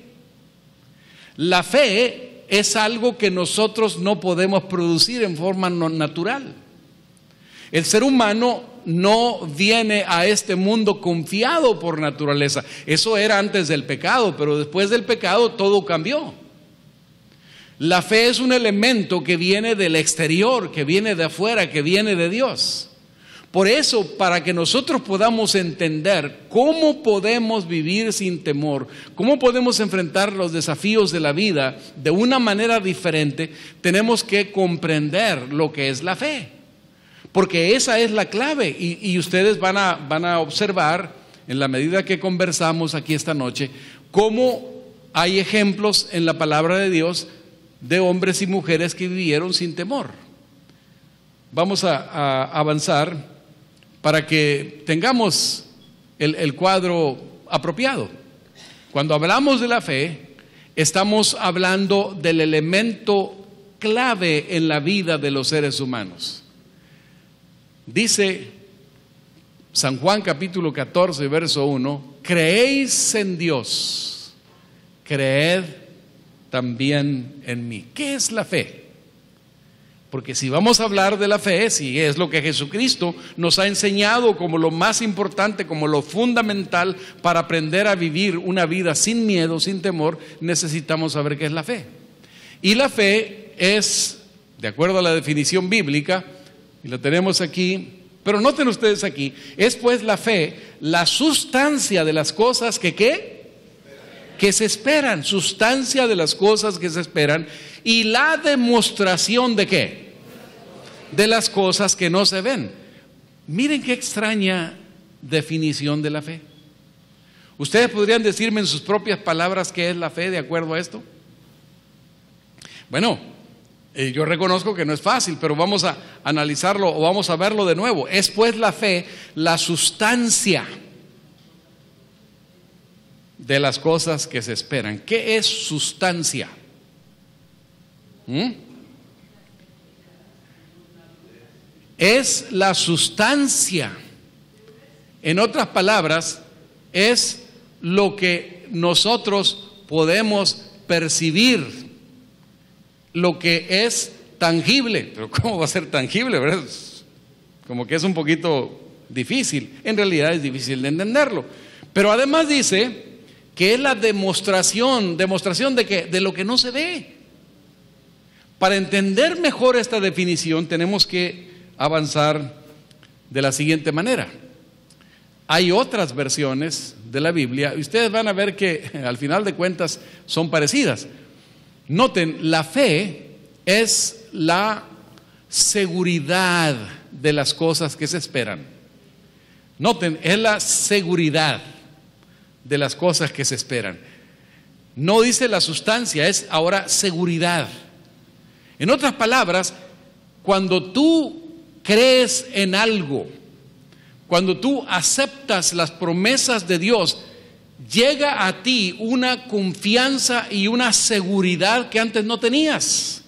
La fe es algo que nosotros no podemos producir en forma natural. El ser humano no viene a este mundo confiado por naturaleza. Eso era antes del pecado, pero después del pecado todo cambió. La fe es un elemento que viene del exterior, que viene de afuera, que viene de Dios. Por eso, para que nosotros podamos entender cómo podemos vivir sin temor, cómo podemos enfrentar los desafíos de la vida de una manera diferente, tenemos que comprender lo que es la fe. Porque esa es la clave y ustedes van a observar en la medida que conversamos aquí esta noche cómo hay ejemplos en la palabra de Dios de hombres y mujeres que vivieron sin temor. Vamos a avanzar para que tengamos el cuadro apropiado. Cuando hablamos de la fe, estamos hablando del elemento clave en la vida de los seres humanos. Dice San Juan capítulo 14, verso 1, creéis en Dios, creed también en mí. ¿Qué es la fe? Porque si vamos a hablar de la fe, si es lo que Jesucristo nos ha enseñado como lo más importante, como lo fundamental para aprender a vivir una vida sin miedo, sin temor, necesitamos saber qué es la fe. Y la fe es, de acuerdo a la definición bíblica, y lo tenemos aquí, pero noten ustedes aquí, es pues la fe, la sustancia de las cosas que ¿qué? Que se esperan, sustancia de las cosas que se esperan, y la demostración de ¿qué? De las cosas que no se ven. Miren qué extraña definición de la fe. ¿Ustedes podrían decirme en sus propias palabras qué es la fe de acuerdo a esto? Bueno, yo reconozco que no es fácil, pero vamos a analizarlo o vamos a verlo de nuevo. Es pues la fe, la sustancia de las cosas que se esperan. ¿Qué es sustancia? Es la sustancia. En otras palabras, es lo que nosotros podemos percibir, lo que es tangible. Pero ¿cómo va a ser tangible, verdad? Como que es un poquito difícil. En realidad es difícil de entenderlo. Pero además dice que es la demostración de que de lo que no se ve. Para entender mejor esta definición tenemos que avanzar de la siguiente manera. Hay otras versiones de la Biblia y ustedes van a ver que al final de cuentas son parecidas. Noten, la fe es la seguridad de las cosas que se esperan. Noten, es la seguridad de las cosas que se esperan. No dice la sustancia, es ahora seguridad. En otras palabras, cuando tú crees en algo, cuando tú aceptas las promesas de Dios, llega a ti una confianza y una seguridad que antes no tenías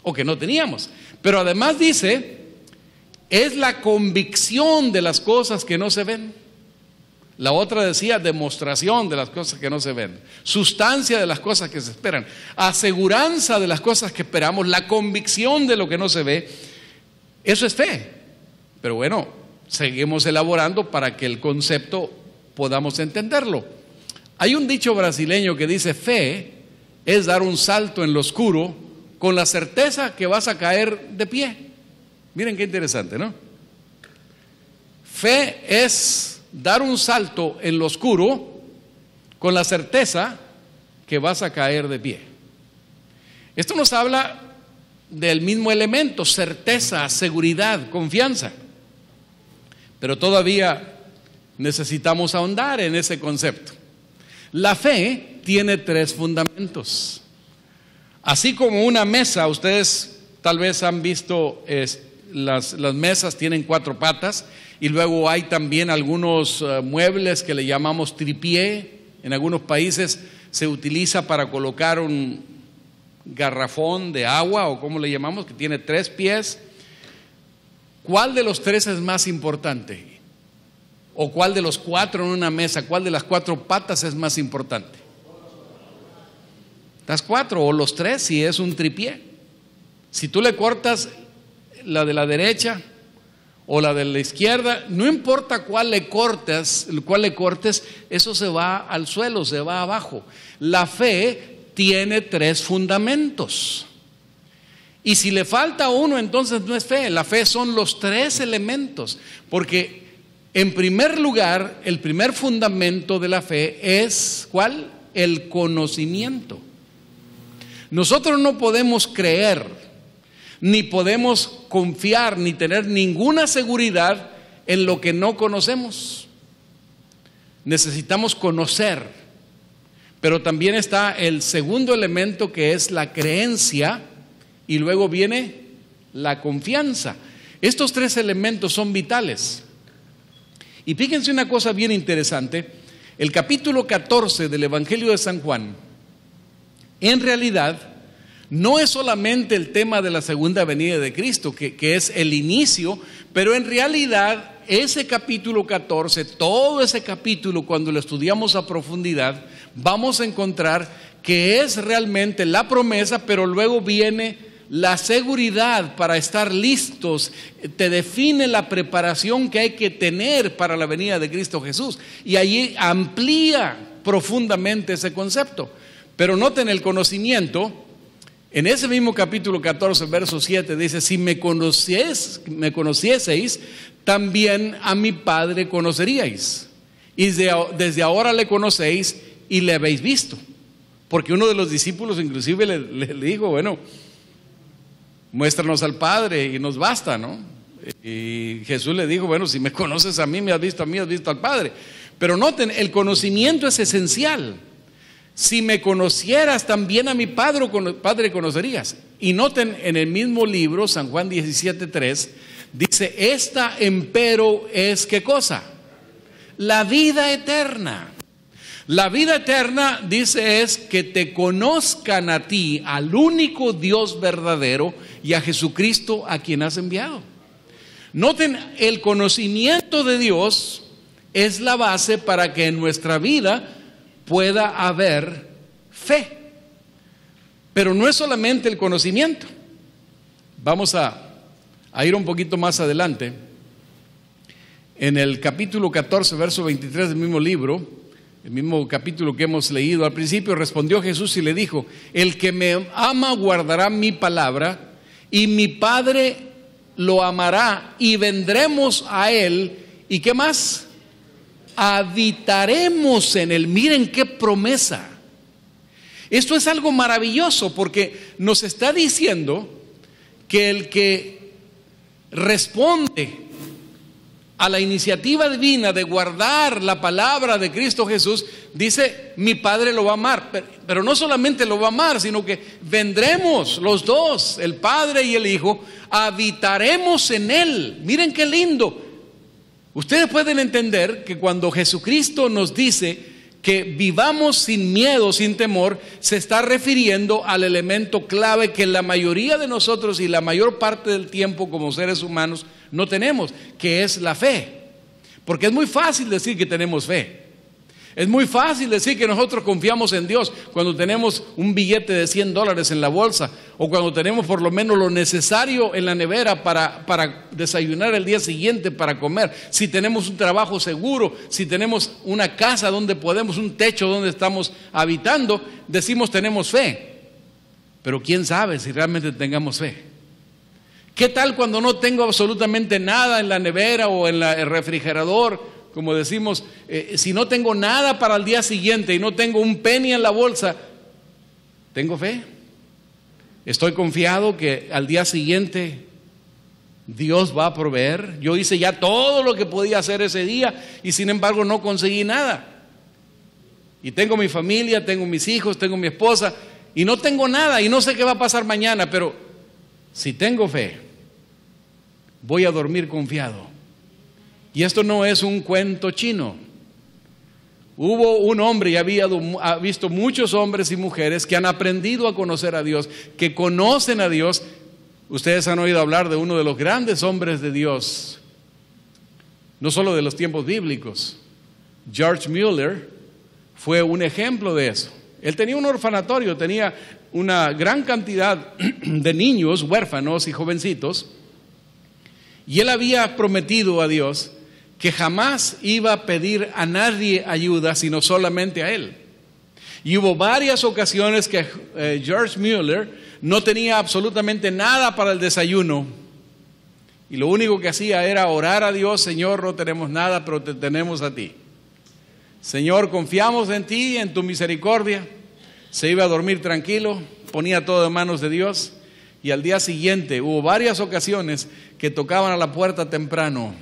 o que no teníamos. Pero además dice, es la convicción de las cosas que no se ven. La otra decía demostración de las cosas que no se ven, sustancia de las cosas que se esperan, aseguranza de las cosas que esperamos, la convicción de lo que no se ve. Eso es fe. Pero bueno, seguimos elaborando para que el concepto podamos entenderlo. Hay un dicho brasileño que dice: fe es dar un salto en lo oscuro con la certeza que vas a caer de pie. Miren qué interesante, ¿no? Fe es dar un salto en lo oscuro con la certeza que vas a caer de pie. Esto nos habla del mismo elemento, certeza, seguridad, confianza. Pero todavía necesitamos ahondar en ese concepto. La fe tiene tres fundamentos. Así como una mesa, ustedes tal vez han visto las mesas tienen 4 patas y luego hay también algunos muebles que le llamamos tripié. En algunos países se utiliza para colocar un garrafón de agua, o como le llamamos, que tiene 3 pies. ¿Cuál de los 3 es más importante? ¿O cuál de los 4 en una mesa? ¿Cuál de las 4 patas es más importante? Las 4 o los 3 si es un tripié. Si tú le cortas la de la derecha o la de la izquierda, no importa cuál le cortes, eso se va al suelo, se va abajo. La fe tiene 3 fundamentos. Y si le falta uno, entonces no es fe. La fe son los 3 elementos. Porque en primer lugar, el primer fundamento de la fe es, ¿cuál? El conocimiento. Nosotros no podemos creer, ni podemos confiar, ni tener ninguna seguridad en lo que no conocemos. Necesitamos conocer. Pero también está el segundo elemento, que es la creencia, y luego viene la confianza. Estos 3 elementos son vitales. Y fíjense una cosa bien interesante: el capítulo 14 del Evangelio de San Juan, en realidad, no es solamente el tema de la segunda venida de Cristo, que es el inicio, pero en realidad ese capítulo 14, todo ese capítulo, cuando lo estudiamos a profundidad, vamos a encontrar que es realmente la promesa, pero luego viene la seguridad para estar listos. Te define la preparación que hay que tener para la venida de Cristo Jesús, y allí amplía profundamente ese concepto. Pero noten el conocimiento. En ese mismo capítulo 14, verso 7 dice: si me conocieseis, también a mi Padre conoceríais, y desde ahora le conocéis y le habéis visto. Porque uno de los discípulos inclusive le dijo: bueno, muéstranos al Padre y nos basta, ¿no? Y Jesús le dijo: bueno, si me conoces a mí, me has visto al Padre. Pero noten, el conocimiento es esencial. Si me conocieras, también a mi Padre conocerías. Y noten, en el mismo libro, San Juan 17:3, dice: esta empero es, ¿qué cosa? La vida eterna. La vida eterna, dice, es que te conozcan a ti, al único Dios verdadero, y a Jesucristo a quien has enviado. Noten, el conocimiento de Dios es la base para que en nuestra vida pueda haber fe. Pero no es solamente el conocimiento. Vamos a ir un poquito más adelante. En el capítulo 14, verso 23 del mismo libro, el mismo capítulo que hemos leído al principio, respondió Jesús y le dijo: el que me ama guardará mi palabra, y mi Padre lo amará, y vendremos a él. ¿Y qué más? Habitaremos en él. Miren qué promesa. Esto es algo maravilloso, porque nos está diciendo que el que responde a la iniciativa divina de guardar la palabra de Cristo Jesús, dice: mi Padre lo va a amar. Pero no solamente lo va a amar, sino que vendremos los dos, el Padre y el Hijo, habitaremos en él. Miren qué lindo. Ustedes pueden entender que cuando Jesucristo nos dice que vivamos sin miedo, sin temor, se está refiriendo al elemento clave que la mayoría de nosotros y la mayor parte del tiempo como seres humanos no tenemos, que es la fe. Porque es muy fácil decir que tenemos fe. Es muy fácil decir que nosotros confiamos en Dios cuando tenemos un billete de $100 en la bolsa, o cuando tenemos por lo menos lo necesario en la nevera para desayunar el día siguiente, para comer. Si tenemos un trabajo seguro, si tenemos una casa donde podemos, un techo donde estamos habitando, decimos tenemos fe. Pero quién sabe si realmente tengamos fe. ¿Qué tal cuando no tengo absolutamente nada en la nevera o en el refrigerador? Como decimos, si no tengo nada para el día siguiente y no tengo un penny en la bolsa, ¿tengo fe? Estoy confiado que al día siguiente Dios va a proveer. Yo hice ya todo lo que podía hacer ese día y sin embargo no conseguí nada. Y tengo mi familia, tengo mis hijos, tengo mi esposa y no tengo nada y no sé qué va a pasar mañana, pero si tengo fe, voy a dormir confiado. Y esto no es un cuento chino. Hubo un hombre y ha visto muchos hombres y mujeres que han aprendido a conocer a Dios, que conocen a Dios. Ustedes han oído hablar de uno de los grandes hombres de Dios, no solo de los tiempos bíblicos. George Mueller fue un ejemplo de eso. Él tenía un orfanatorio, tenía una gran cantidad de niños huérfanos y jovencitos, y él había prometido a Dios que jamás iba a pedir a nadie ayuda, sino solamente a él. Y hubo varias ocasiones que George Mueller no tenía absolutamente nada para el desayuno, y lo único que hacía era orar a Dios: Señor, no tenemos nada, pero te tenemos a ti. Señor, confiamos en ti, en tu misericordia. Se iba a dormir tranquilo, ponía todo en manos de Dios, y al día siguiente hubo varias ocasiones que tocaban a la puerta temprano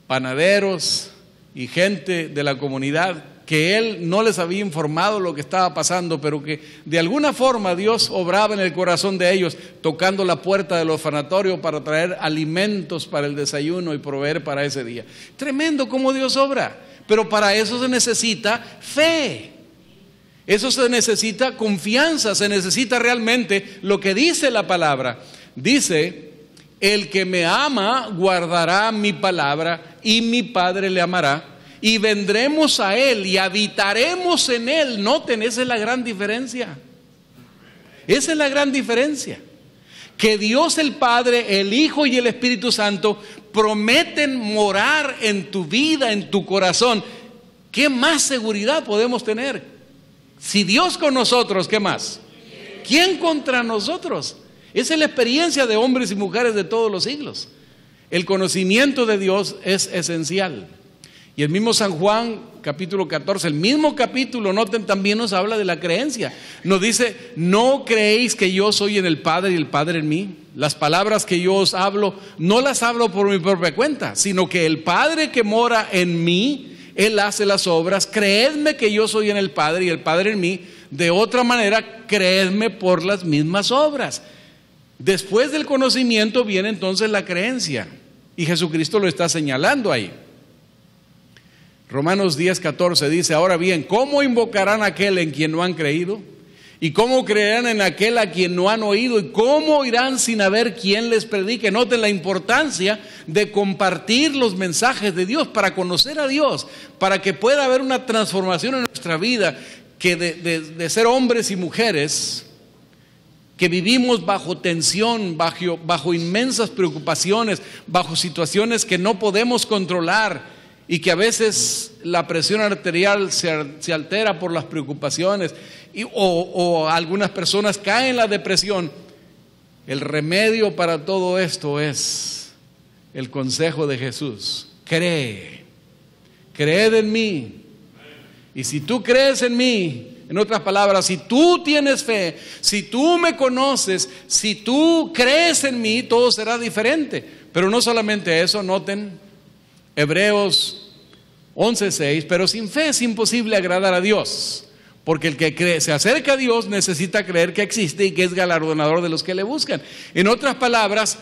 panaderos y gente de la comunidad que él no les había informado lo que estaba pasando, pero que de alguna forma Dios obraba en el corazón de ellos, tocando la puerta del orfanatorio para traer alimentos para el desayuno y proveer para ese día. Tremendo cómo Dios obra, pero para eso se necesita fe. Eso se necesita confianza, se necesita realmente lo que dice la palabra. Dice: el que me ama guardará mi palabra, y mi Padre le amará, y vendremos a él y habitaremos en él. Noten, esa es la gran diferencia. Esa es la gran diferencia. Que Dios el Padre, el Hijo y el Espíritu Santo prometen morar en tu vida, en tu corazón. ¿Qué más seguridad podemos tener? Si Dios con nosotros, ¿qué más? ¿Quién contra nosotros? Esa es la experiencia de hombres y mujeres de todos los siglos. El conocimiento de Dios es esencial. Y el mismo San Juan, capítulo 14, el mismo capítulo, noten, también nos habla de la creencia. Nos dice: ¿no creéis que yo soy en el Padre y el Padre en mí? Las palabras que yo os hablo, no las hablo por mi propia cuenta, sino que el Padre que mora en mí, Él hace las obras. Creedme que yo soy en el Padre y el Padre en mí. De otra manera, creedme por las mismas obras. Después del conocimiento viene entonces la creencia, y Jesucristo lo está señalando ahí. Romanos 10:14 dice: ahora bien, ¿cómo invocarán a aquel en quien no han creído? ¿Y cómo creerán en aquel a quien no han oído? ¿Y cómo irán sin haber quien les predique? Noten la importancia de compartir los mensajes de Dios para conocer a Dios, para que pueda haber una transformación en nuestra vida, que de ser hombres y mujeres que vivimos bajo tensión, bajo inmensas preocupaciones, bajo situaciones que no podemos controlar, y que a veces la presión arterial se altera por las preocupaciones, o algunas personas caen en la depresión. El remedio para todo esto es el consejo de Jesús: creed en mí. Y si tú crees en mí, en otras palabras, si tú tienes fe, si tú me conoces, si tú crees en mí, todo será diferente. Pero no solamente eso, noten Hebreos 11:6, pero sin fe es imposible agradar a Dios, porque el que cree, se acerca a Dios, necesita creer que existe y que es galardonador de los que le buscan. En otras palabras,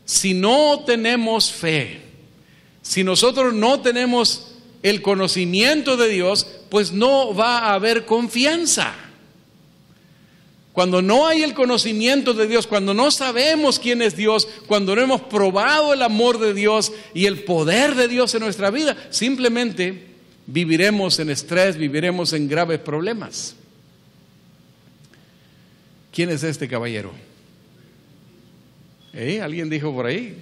si no tenemos fe, si nosotros no tenemos el conocimiento de Dios, pues no va a haber confianza. Cuando no hay el conocimiento de Dios, cuando no sabemos quién es Dios, cuando no hemos probado el amor de Dios y el poder de Dios en nuestra vida, simplemente viviremos en estrés, viviremos en graves problemas. ¿Quién es este caballero? ¿Alguien dijo por ahí?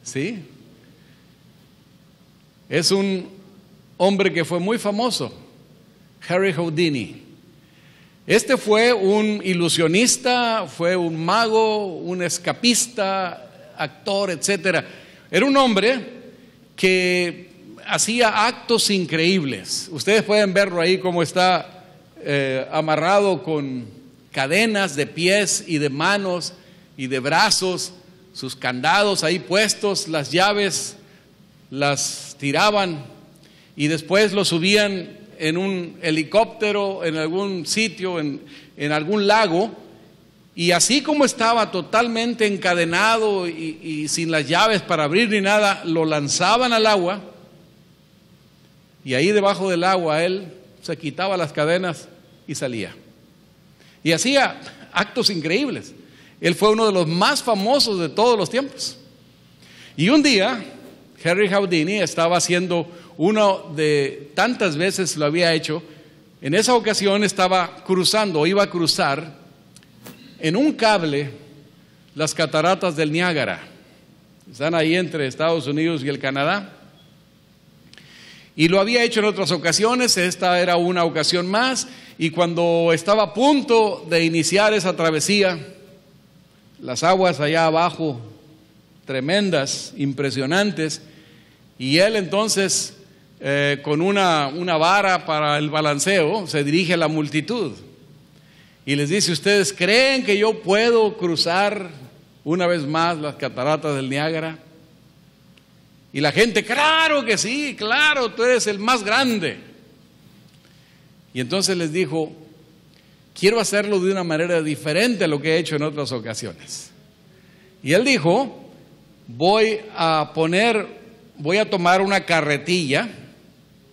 ¿Sí? Es un hombre que fue muy famoso, Harry Houdini. Este fue un ilusionista, fue un mago, un escapista, actor, etc. Era un hombre que hacía actos increíbles. Ustedes pueden verlo ahí como está amarrado con cadenas de pies y de manos y de brazos, sus candados ahí puestos, las llaves las tiraban y después lo subían en un helicóptero, en algún sitio, en algún lago, y así como estaba totalmente encadenado y sin las llaves para abrir ni nada, lo lanzaban al agua, Y ahí debajo del agua él se quitaba las cadenas y salía. Y hacía actos increíbles. Él fue uno de los más famosos de todos los tiempos. Y un día, Henry Houdini estaba haciendo uno de tantas veces lo había hecho. En esa ocasión estaba cruzando, o iba a cruzar en un cable las cataratas del Niágara. Están ahí entre Estados Unidos y el Canadá. Y lo había hecho en otras ocasiones, esta era una ocasión más. Y cuando estaba a punto de iniciar esa travesía, las aguas allá abajo, tremendas, impresionantes, y él entonces con una vara para el balanceo se dirige a la multitud y les dice: ¿ustedes creen que yo puedo cruzar una vez más las cataratas del Niágara? Y la gente: claro que sí, claro, tú eres el más grande. Y entonces les dijo: quiero hacerlo de una manera diferente a lo que he hecho en otras ocasiones. Y él dijo: voy a tomar una carretilla,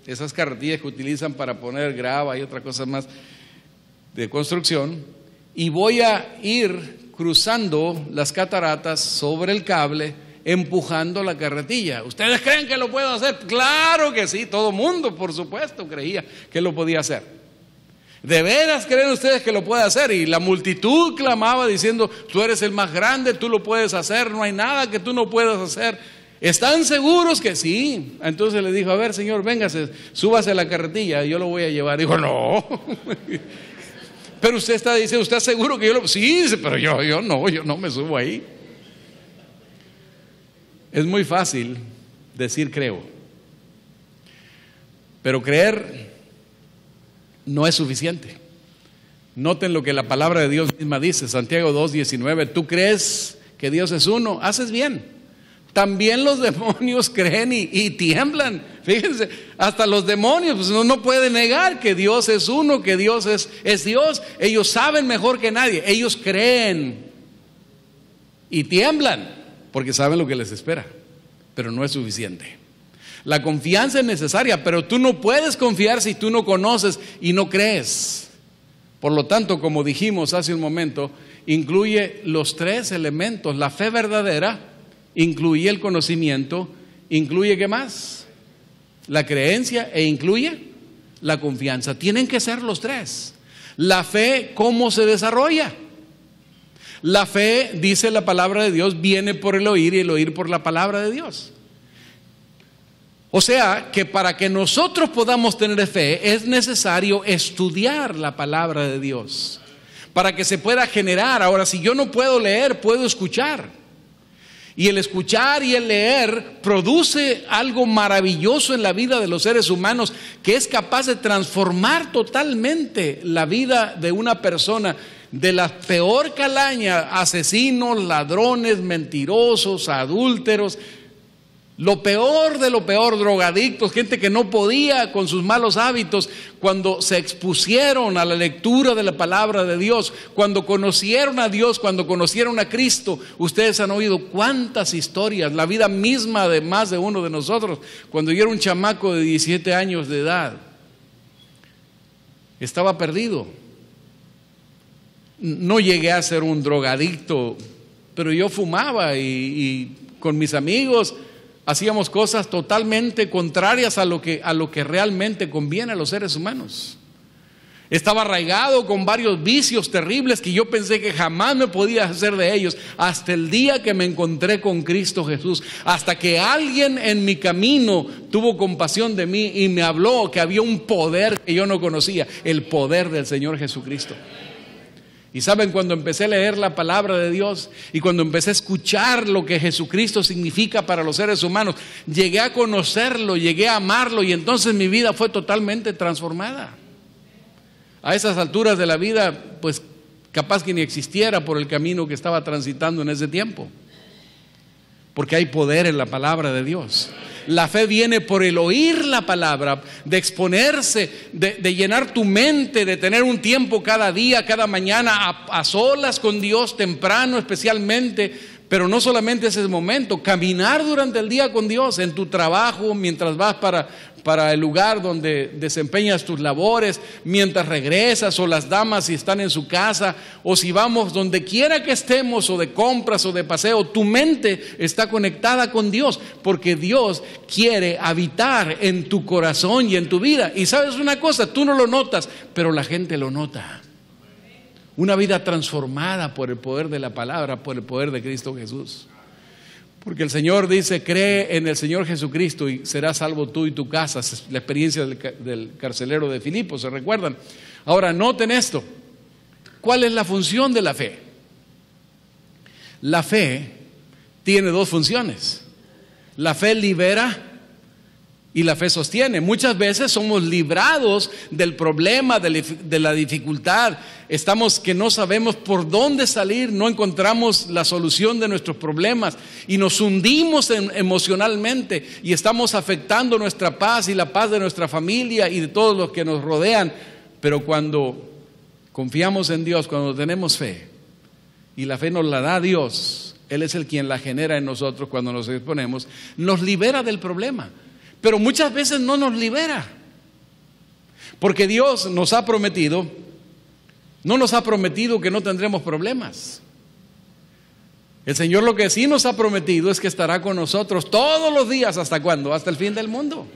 esas carretillas que utilizan para poner grava y otra cosa más de construcción, y voy a ir cruzando las cataratas sobre el cable, empujando la carretilla. ¿Ustedes creen que lo puedo hacer? Claro que sí, todo mundo, por supuesto, creía que lo podía hacer. ¿De veras creen ustedes que lo puede hacer? Y la multitud clamaba diciendo: tú eres el más grande, tú lo puedes hacer, no hay nada que tú no puedas hacer. ¿Están seguros que sí? Entonces le dijo: a ver, señor, véngase, súbase a la carretilla, yo lo voy a llevar. Dijo: no. Pero usted está diciendo: ¿usted está seguro que yo lo...? Sí, pero yo no me subo ahí. Es muy fácil decir creo, pero creer no es suficiente. Noten lo que la palabra de Dios misma dice, Santiago 2:19: tú crees que Dios es uno, haces bien. También los demonios creen y tiemblan. Fíjense, hasta los demonios pues no pueden negar que Dios es uno, que Dios es Dios. Ellos saben mejor que nadie, ellos creen y tiemblan porque saben lo que les espera, pero no es suficiente. La confianza es necesaria, pero tú no puedes confiar si tú no conoces y no crees. Por lo tanto, como dijimos hace un momento, incluye los tres elementos. La fe verdadera incluye el conocimiento, incluye ¿qué más? La creencia e incluye la confianza. Tienen que ser los tres. La fe, ¿cómo se desarrolla? La fe, dice la palabra de Dios, viene por el oír y el oír por la palabra de Dios. O sea, que para que nosotros podamos tener fe es necesario estudiar la palabra de Dios, para que se pueda generar. Ahora, si yo no puedo leer, puedo escuchar. Y el escuchar y el leer produce algo maravilloso en la vida de los seres humanos, que es capaz de transformar totalmente la vida de una persona, de la peor calaña: asesinos, ladrones, mentirosos, adúlteros, lo peor de lo peor, drogadictos, gente que no podía con sus malos hábitos. Cuando se expusieron a la lectura de la palabra de Dios, cuando conocieron a Dios, cuando conocieron a Cristo, ustedes han oído cuántas historias, la vida misma de más de uno de nosotros. Cuando yo era un chamaco de 17 años de edad, estaba perdido. No llegué a ser un drogadicto, pero yo fumaba y con mis amigos hacíamos cosas totalmente contrarias a lo que realmente conviene a los seres humanos. Estaba arraigado con varios vicios terribles que yo pensé que jamás me podía hacer de ellos, hasta el día que me encontré con Cristo Jesús, hasta que alguien en mi camino tuvo compasión de mí y me habló que había un poder que yo no conocía, el poder del Señor Jesucristo. Y saben, cuando empecé a leer la palabra de Dios y cuando empecé a escuchar lo que Jesucristo significa para los seres humanos, llegué a conocerlo, llegué a amarlo, y entonces mi vida fue totalmente transformada. A esas alturas de la vida, pues capaz que ni existiera por el camino que estaba transitando en ese tiempo, porque hay poder en la palabra de Dios. La fe viene por el oír la palabra, de exponerse, de llenar tu mente, de tener un tiempo cada día, cada mañana a solas con Dios, temprano especialmente, Pero no solamente ese momento, caminar durante el día con Dios, en tu trabajo, mientras vas para el lugar donde desempeñas tus labores, mientras regresas, o las damas si están en su casa, o si vamos donde quiera que estemos, o de compras o de paseo, tu mente está conectada con Dios, porque Dios quiere habitar en tu corazón y en tu vida. Y sabes una cosa, tú no lo notas, pero la gente lo nota. Una vida transformada por el poder de la palabra, por el poder de Cristo Jesús. Porque el Señor dice, cree en el Señor Jesucristo y serás salvo tú y tu casa. Es la experiencia del carcelero de Filipo, ¿se recuerdan? Ahora, noten esto. ¿Cuál es la función de la fe? La fe tiene dos funciones. La fe libera y la fe sostiene. Muchas veces somos librados del problema, de la dificultad. Estamos que no sabemos por dónde salir, no encontramos la solución de nuestros problemas y nos hundimos emocionalmente y estamos afectando nuestra paz y la paz de nuestra familia y de todos los que nos rodean. Pero cuando confiamos en Dios, cuando tenemos fe y la fe nos la da Dios, Él es el quien la genera en nosotros cuando nos exponemos, nos libera del problema. Pero muchas veces no nos libera, porque Dios nos ha prometido, no nos ha prometido que no tendremos problemas. El Señor lo que sí nos ha prometido es que estará con nosotros todos los días. ¿Hasta cuándo? Hasta el fin del mundo.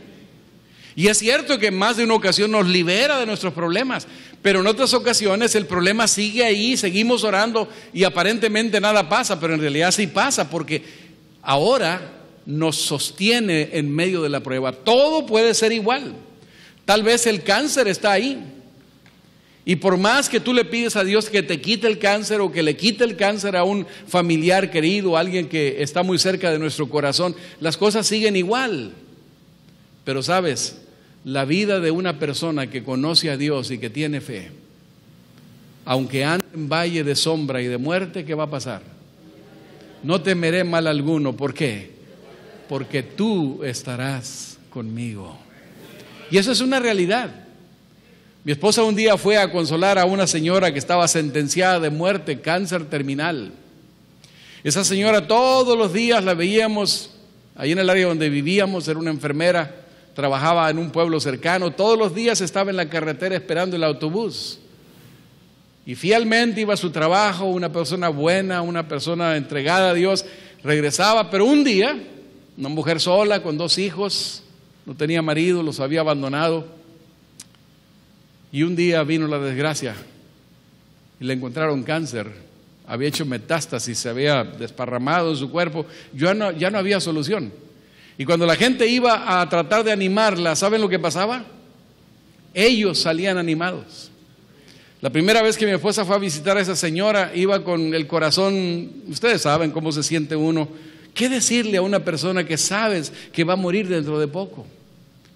Y es cierto que en más de una ocasión nos libera de nuestros problemas, pero en otras ocasiones el problema sigue ahí, seguimos orando y aparentemente nada pasa, pero en realidad sí pasa, porque ahora nos sostiene en medio de la prueba. Todo puede ser igual. Tal vez el cáncer está ahí. Y por más que tú le pides a Dios que te quite el cáncer o que le quite el cáncer a un familiar querido, a alguien que está muy cerca de nuestro corazón, las cosas siguen igual. Pero sabes, la vida de una persona que conoce a Dios y que tiene fe, aunque ande en valle de sombra y de muerte, ¿qué va a pasar? No temeré mal alguno. ¿Por qué? Porque tú estarás conmigo. Y eso es una realidad. Mi esposa un día fue a consolar a una señora que estaba sentenciada de muerte, cáncer terminal. Esa señora todos los días la veíamos ahí en el área donde vivíamos, era una enfermera, trabajaba en un pueblo cercano, todos los días estaba en la carretera esperando el autobús. Y fielmente iba a su trabajo, una persona buena, una persona entregada a Dios, regresaba, pero un día, una mujer sola con 2 hijos, no tenía marido, los había abandonado. Y un día vino la desgracia y le encontraron cáncer. Había hecho metástasis, se había desparramado en su cuerpo. Ya no había solución. Y cuando la gente iba a tratar de animarla, ¿saben lo que pasaba? Ellos salían animados. La primera vez que mi esposa fue a visitar a esa señora, iba con el corazón, ustedes saben cómo se siente uno. ¿Qué decirle a una persona que sabes que va a morir dentro de poco?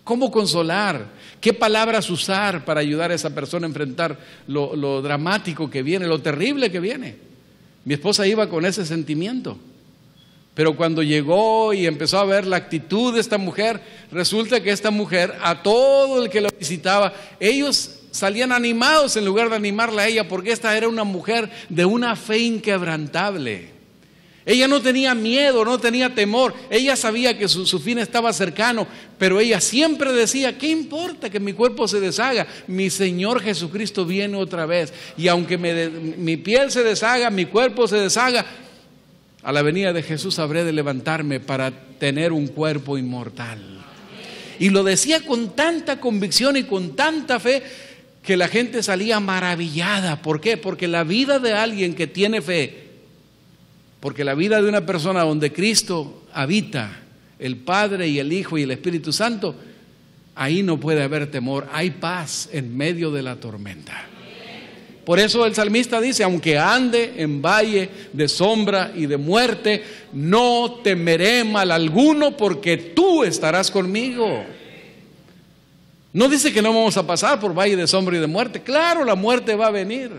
¿Cómo consolar? ¿Qué palabras usar para ayudar a esa persona a enfrentar lo dramático que viene, lo terrible que viene? Mi esposa iba con ese sentimiento. Pero cuando llegó y empezó a ver la actitud de esta mujer, resulta que esta mujer, a todo el que la visitaba, ellos salían animados en lugar de animarla a ella, porque esta era una mujer de una fe inquebrantable. Ella no tenía miedo, no tenía temor. Ella sabía que su fin estaba cercano, pero ella siempre decía, ¿qué importa que mi cuerpo se deshaga? Mi Señor Jesucristo viene otra vez. Y aunque mi piel se deshaga, mi cuerpo se deshaga, a la venida de Jesús habré de levantarme para tener un cuerpo inmortal. Y lo decía con tanta convicción y con tanta fe que la gente salía maravillada. ¿Por qué? Porque la vida de alguien que tiene fe, porque la vida de una persona donde Cristo habita, el Padre y el Hijo y el Espíritu Santo, ahí no puede haber temor, hay paz en medio de la tormenta. Por eso el salmista dice, aunque ande en valle de sombra y de muerte, no temeré mal alguno porque tú estarás conmigo. No dice que no vamos a pasar por valle de sombra y de muerte. Claro, la muerte va a venir.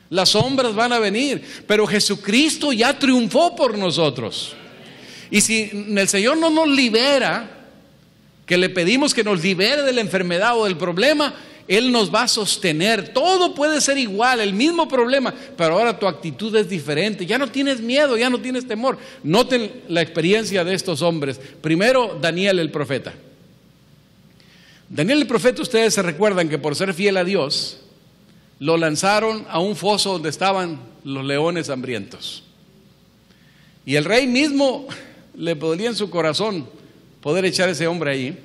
Las sombras van a venir, pero Jesucristo ya triunfó por nosotros. Y si el Señor no nos libera, que le pedimos que nos libere de la enfermedad o del problema, Él nos va a sostener. Todo puede ser igual, el mismo problema, pero ahora tu actitud es diferente. Ya no tienes miedo, ya no tienes temor. Noten la experiencia de estos hombres. Primero, Daniel el profeta. Daniel el profeta, ustedes se recuerdan que por ser fiel a Dios, lo lanzaron a un foso donde estaban los leones hambrientos. Y el rey mismo le podría en su corazón poder echar a ese hombre ahí.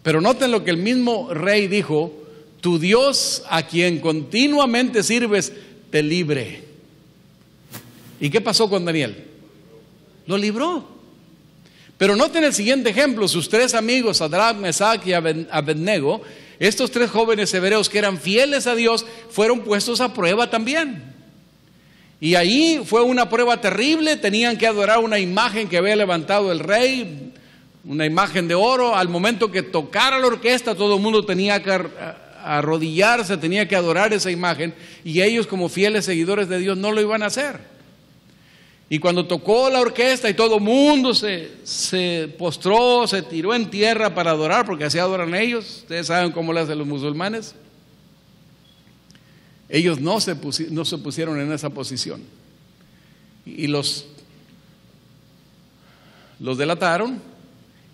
Pero noten lo que el mismo rey dijo: tu Dios, a quien continuamente sirves, te libre. ¿Y qué pasó con Daniel? Lo libró. Pero noten el siguiente ejemplo: sus tres amigos, Sadrach, Mesach y Abednego, estos tres jóvenes hebreos que eran fieles a Dios, fueron puestos a prueba también. Y ahí fue una prueba terrible. Tenían que adorar una imagen que había levantado el rey, una imagen de oro. Al momento que tocara la orquesta, todo el mundo tenía que arrodillarse, tenía que adorar esa imagen, y ellos, como fieles seguidores de Dios, no lo iban a hacer. Y cuando tocó la orquesta y todo el mundo se postró, se tiró en tierra para adorar, porque así adoran ellos. Ustedes saben cómo lo hacen los musulmanes. Ellos no se pusieron en esa posición. Y los delataron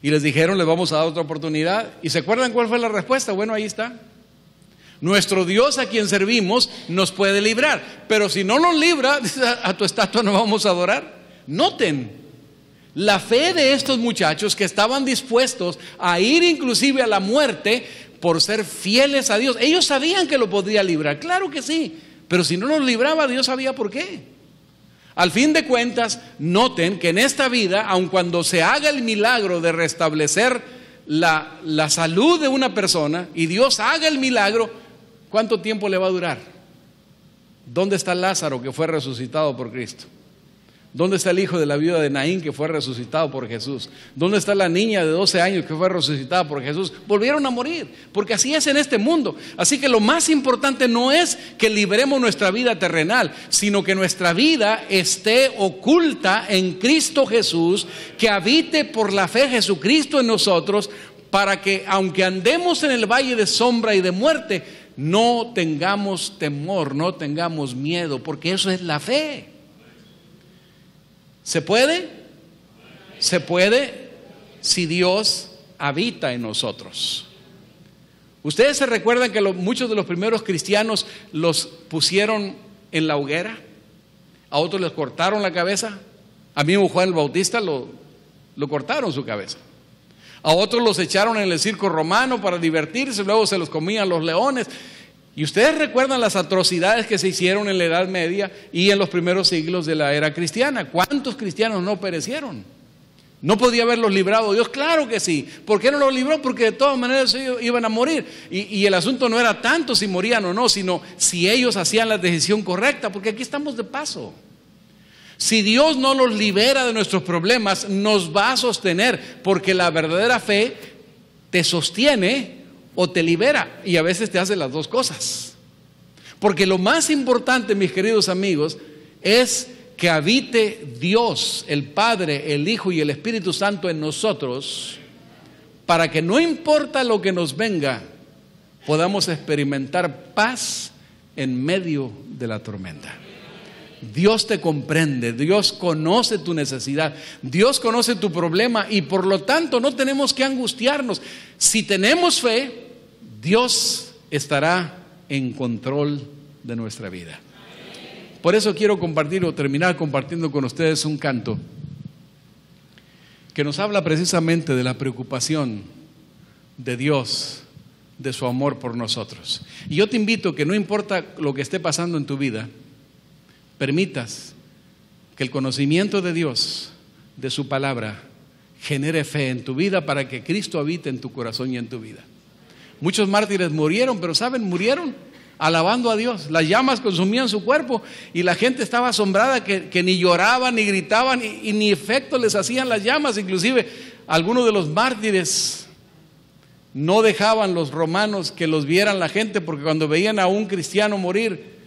y les dijeron: les vamos a dar otra oportunidad. ¿Y se acuerdan cuál fue la respuesta? Bueno, ahí está: nuestro Dios, a quien servimos, nos puede librar, pero si no nos libra, a tu estatua no vamos a adorar. Noten la fe de estos muchachos, que estaban dispuestos a ir inclusive a la muerte por ser fieles a Dios. Ellos sabían que lo podría librar, claro que sí, pero si no nos libraba, Dios sabía por qué. Al fin de cuentas, noten que en esta vida, aun cuando se haga el milagro de restablecer la salud de una persona, y Dios haga el milagro, ¿cuánto tiempo le va a durar? ¿Dónde está Lázaro, que fue resucitado por Cristo? ¿Dónde está el hijo de la viuda de Naín, que fue resucitado por Jesús? ¿Dónde está la niña de 12 años que fue resucitada por Jesús? Volvieron a morir, porque así es en este mundo. Así que lo más importante no es que libremos nuestra vida terrenal, sino que nuestra vida esté oculta en Cristo Jesús, que habite por la fe Jesucristo en nosotros, para que aunque andemos en el valle de sombra y de muerte, no tengamos temor, no tengamos miedo, porque eso es la fe. ¿Se puede? Se puede si Dios habita en nosotros. Ustedes se recuerdan que muchos de los primeros cristianos los pusieron en la hoguera, a otros les cortaron la cabeza. A mí Juan el Bautista lo cortaron su cabeza. A otros los echaron en el circo romano para divertirse, luego se los comían los leones. Y ustedes recuerdan las atrocidades que se hicieron en la Edad Media y en los primeros siglos de la era cristiana. ¿Cuántos cristianos no perecieron? ¿No podía haberlos librado Dios? Claro que sí. ¿Por qué no los libró? Porque de todas maneras ellos iban a morir. Y el asunto no era tanto si morían o no, sino si ellos hacían la decisión correcta, porque aquí estamos de paso. Si Dios no los libera de nuestros problemas, nos va a sostener, porque la verdadera fe te sostiene o te libera, y a veces te hace las dos cosas. Porque lo más importante, mis queridos amigos, es que habite Dios, el Padre, el Hijo y el Espíritu Santo en nosotros, para que no importa lo que nos venga, podamos experimentar paz en medio de la tormenta. Dios te comprende, Dios conoce tu necesidad, Dios conoce tu problema, y por lo tanto no tenemos que angustiarnos. Si tenemos fe, Dios estará en control de nuestra vida. Por eso quiero compartir o terminar compartiendo con ustedes un canto que nos habla precisamente de la preocupación de Dios, de su amor por nosotros. Y yo te invito que no importa lo que esté pasando en tu vida, permitas que el conocimiento de Dios, de su palabra, genere fe en tu vida, para que Cristo habite en tu corazón y en tu vida. Muchos mártires murieron, pero ¿saben? Murieron alabando a Dios. Las llamas consumían su cuerpo y la gente estaba asombrada que ni lloraban ni gritaban y ni efecto les hacían las llamas. Inclusive algunos de los mártires no dejaban los romanos que los vieran la gente, porque cuando veían a un cristiano morir,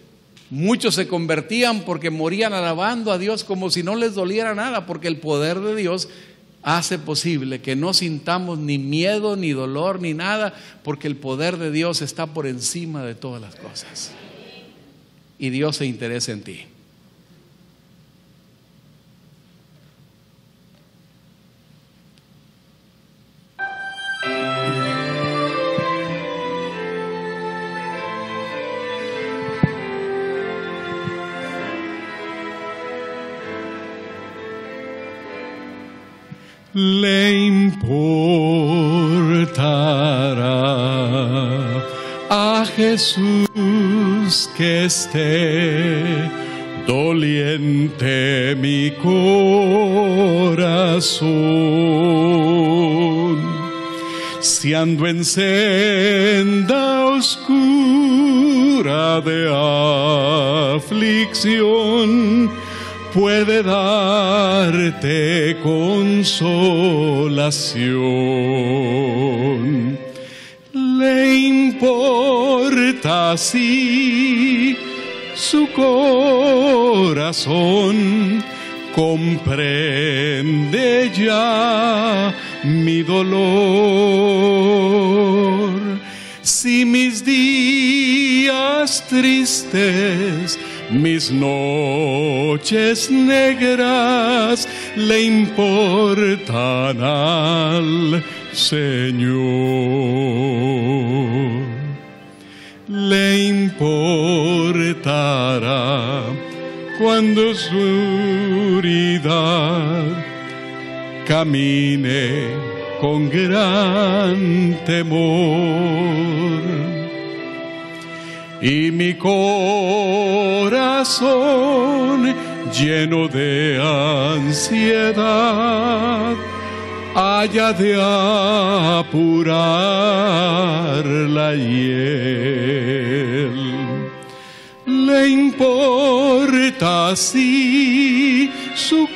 muchos se convertían porque morían alabando a Dios como si no les doliera nada, porque el poder de Dios hace posible que no sintamos ni miedo, ni dolor, ni nada, porque el poder de Dios está por encima de todas las cosas. Y Dios se interesa en ti. Le importará a Jesús que esté doliente mi corazón. Si ando en senda oscura de aflicción, puede darte consolación. Le importa si su corazón comprende ya mi dolor. Si mis días tristes, mis noches negras le importan al Señor. Le importará cuando su oscuridad camine con gran temor. Y mi corazón lleno de ansiedad haya de apurar la hiel. Le importa si su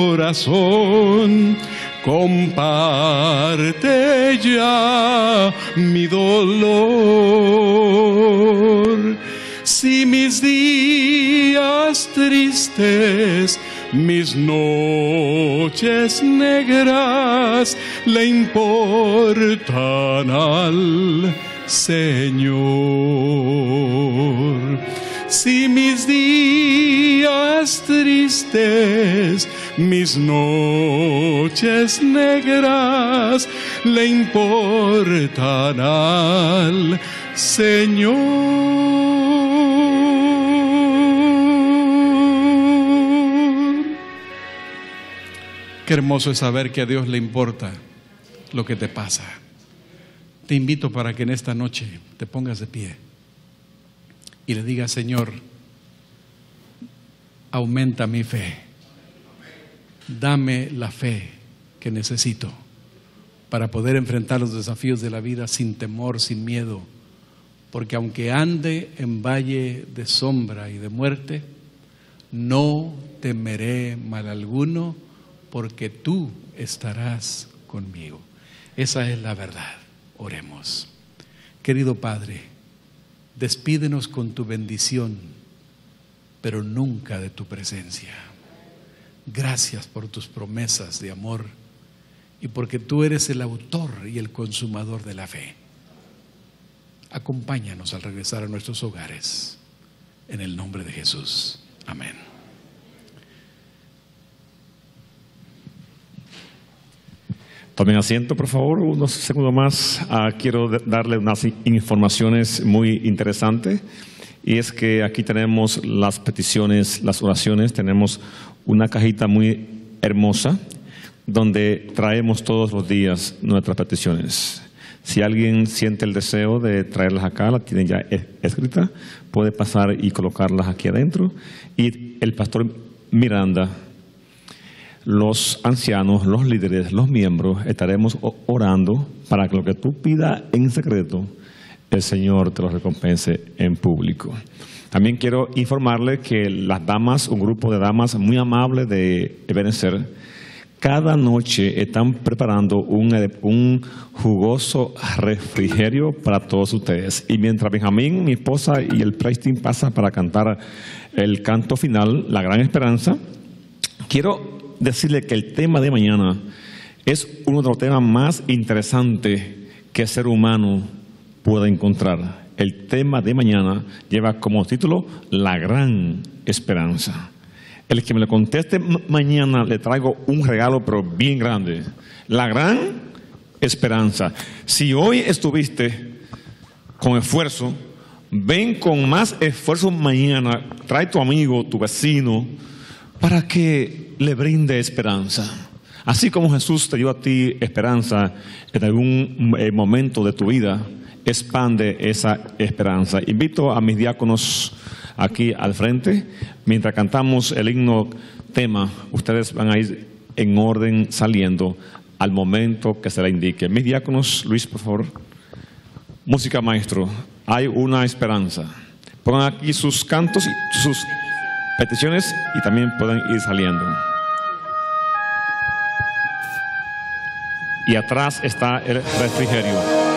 corazón comparte ya mi dolor. Si mis días tristes, mis noches negras le importan al Señor. Si mis días tristes, mis noches negras le importan al Señor. Qué hermoso es saber que a Dios le importa lo que te pasa. Te invito para que en esta noche te pongas de pie y le digas: Señor, aumenta mi fe. Dame la fe que necesito para poder enfrentar los desafíos de la vida sin temor, sin miedo. Porque aunque ande en valle de sombra y de muerte, no temeré mal alguno, porque tú estarás conmigo. Esa es la verdad. Oremos. Querido Padre, despídenos con tu bendición, pero nunca de tu presencia. Gracias por tus promesas de amor y porque tú eres el autor y el consumador de la fe. Acompáñanos al regresar a nuestros hogares. En el nombre de Jesús. Amén. Tomen asiento, por favor, unos segundos más. Quiero darle unas informaciones muy interesantes. Y es que aquí tenemos las peticiones, las oraciones. Tenemos una cajita muy hermosa donde traemos todos los días nuestras peticiones. Si alguien siente el deseo de traerlas acá, la tiene ya escrita, puede pasar y colocarlas aquí adentro. Y el pastor Miranda, los ancianos, los líderes, los miembros, estaremos orando para que lo que tú pidas en secreto, el Señor te lo recompense en público. También quiero informarle que las damas, un grupo de damas muy amable de Ebenezer, cada noche están preparando un jugoso refrigerio para todos ustedes. Y mientras Benjamín, mi esposa, y el praise team pasa para cantar el canto final, La Gran Esperanza, quiero decirle que el tema de mañana es uno de los temas más interesantes que el ser humano pueda encontrar. El tema de mañana lleva como título La Gran Esperanza. El que me lo conteste mañana le traigo un regalo, pero bien grande. La Gran Esperanza. Si hoy estuviste con esfuerzo, ven con más esfuerzo mañana. Trae tu amigo, tu vecino, para que le brinde esperanza. Así como Jesús te dio a ti esperanza en algún momento de tu vida, expande esa esperanza. Invito a mis diáconos aquí al frente. Mientras cantamos el himno tema, ustedes van a ir en orden saliendo al momento que se le indique. Mis diáconos, Luis, por favor. Música, maestro. Hay una esperanza. Pongan aquí sus cantos y sus peticiones y también pueden ir saliendo. Y atrás está el refrigerio.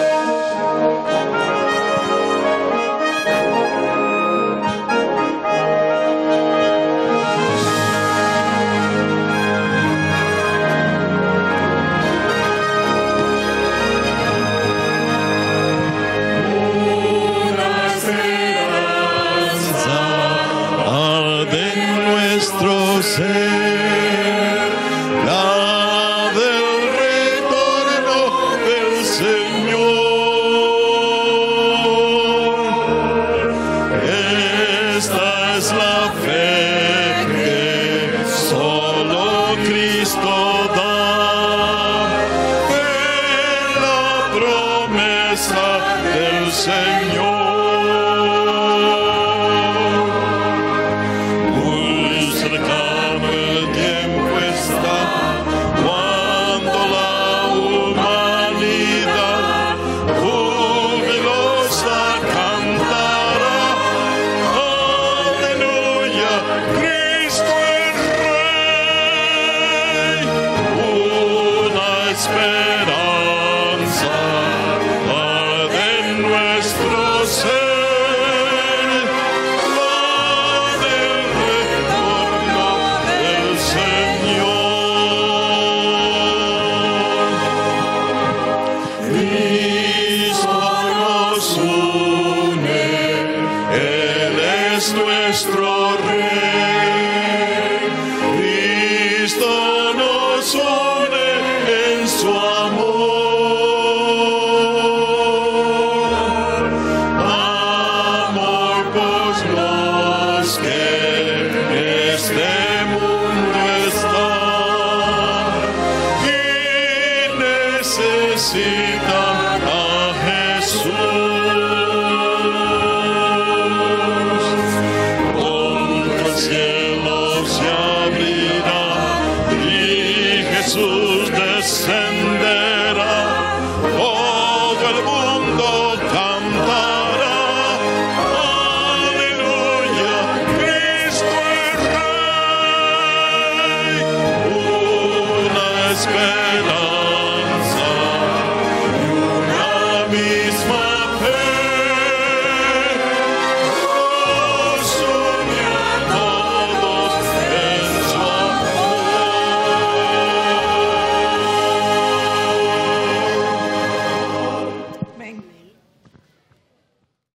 Con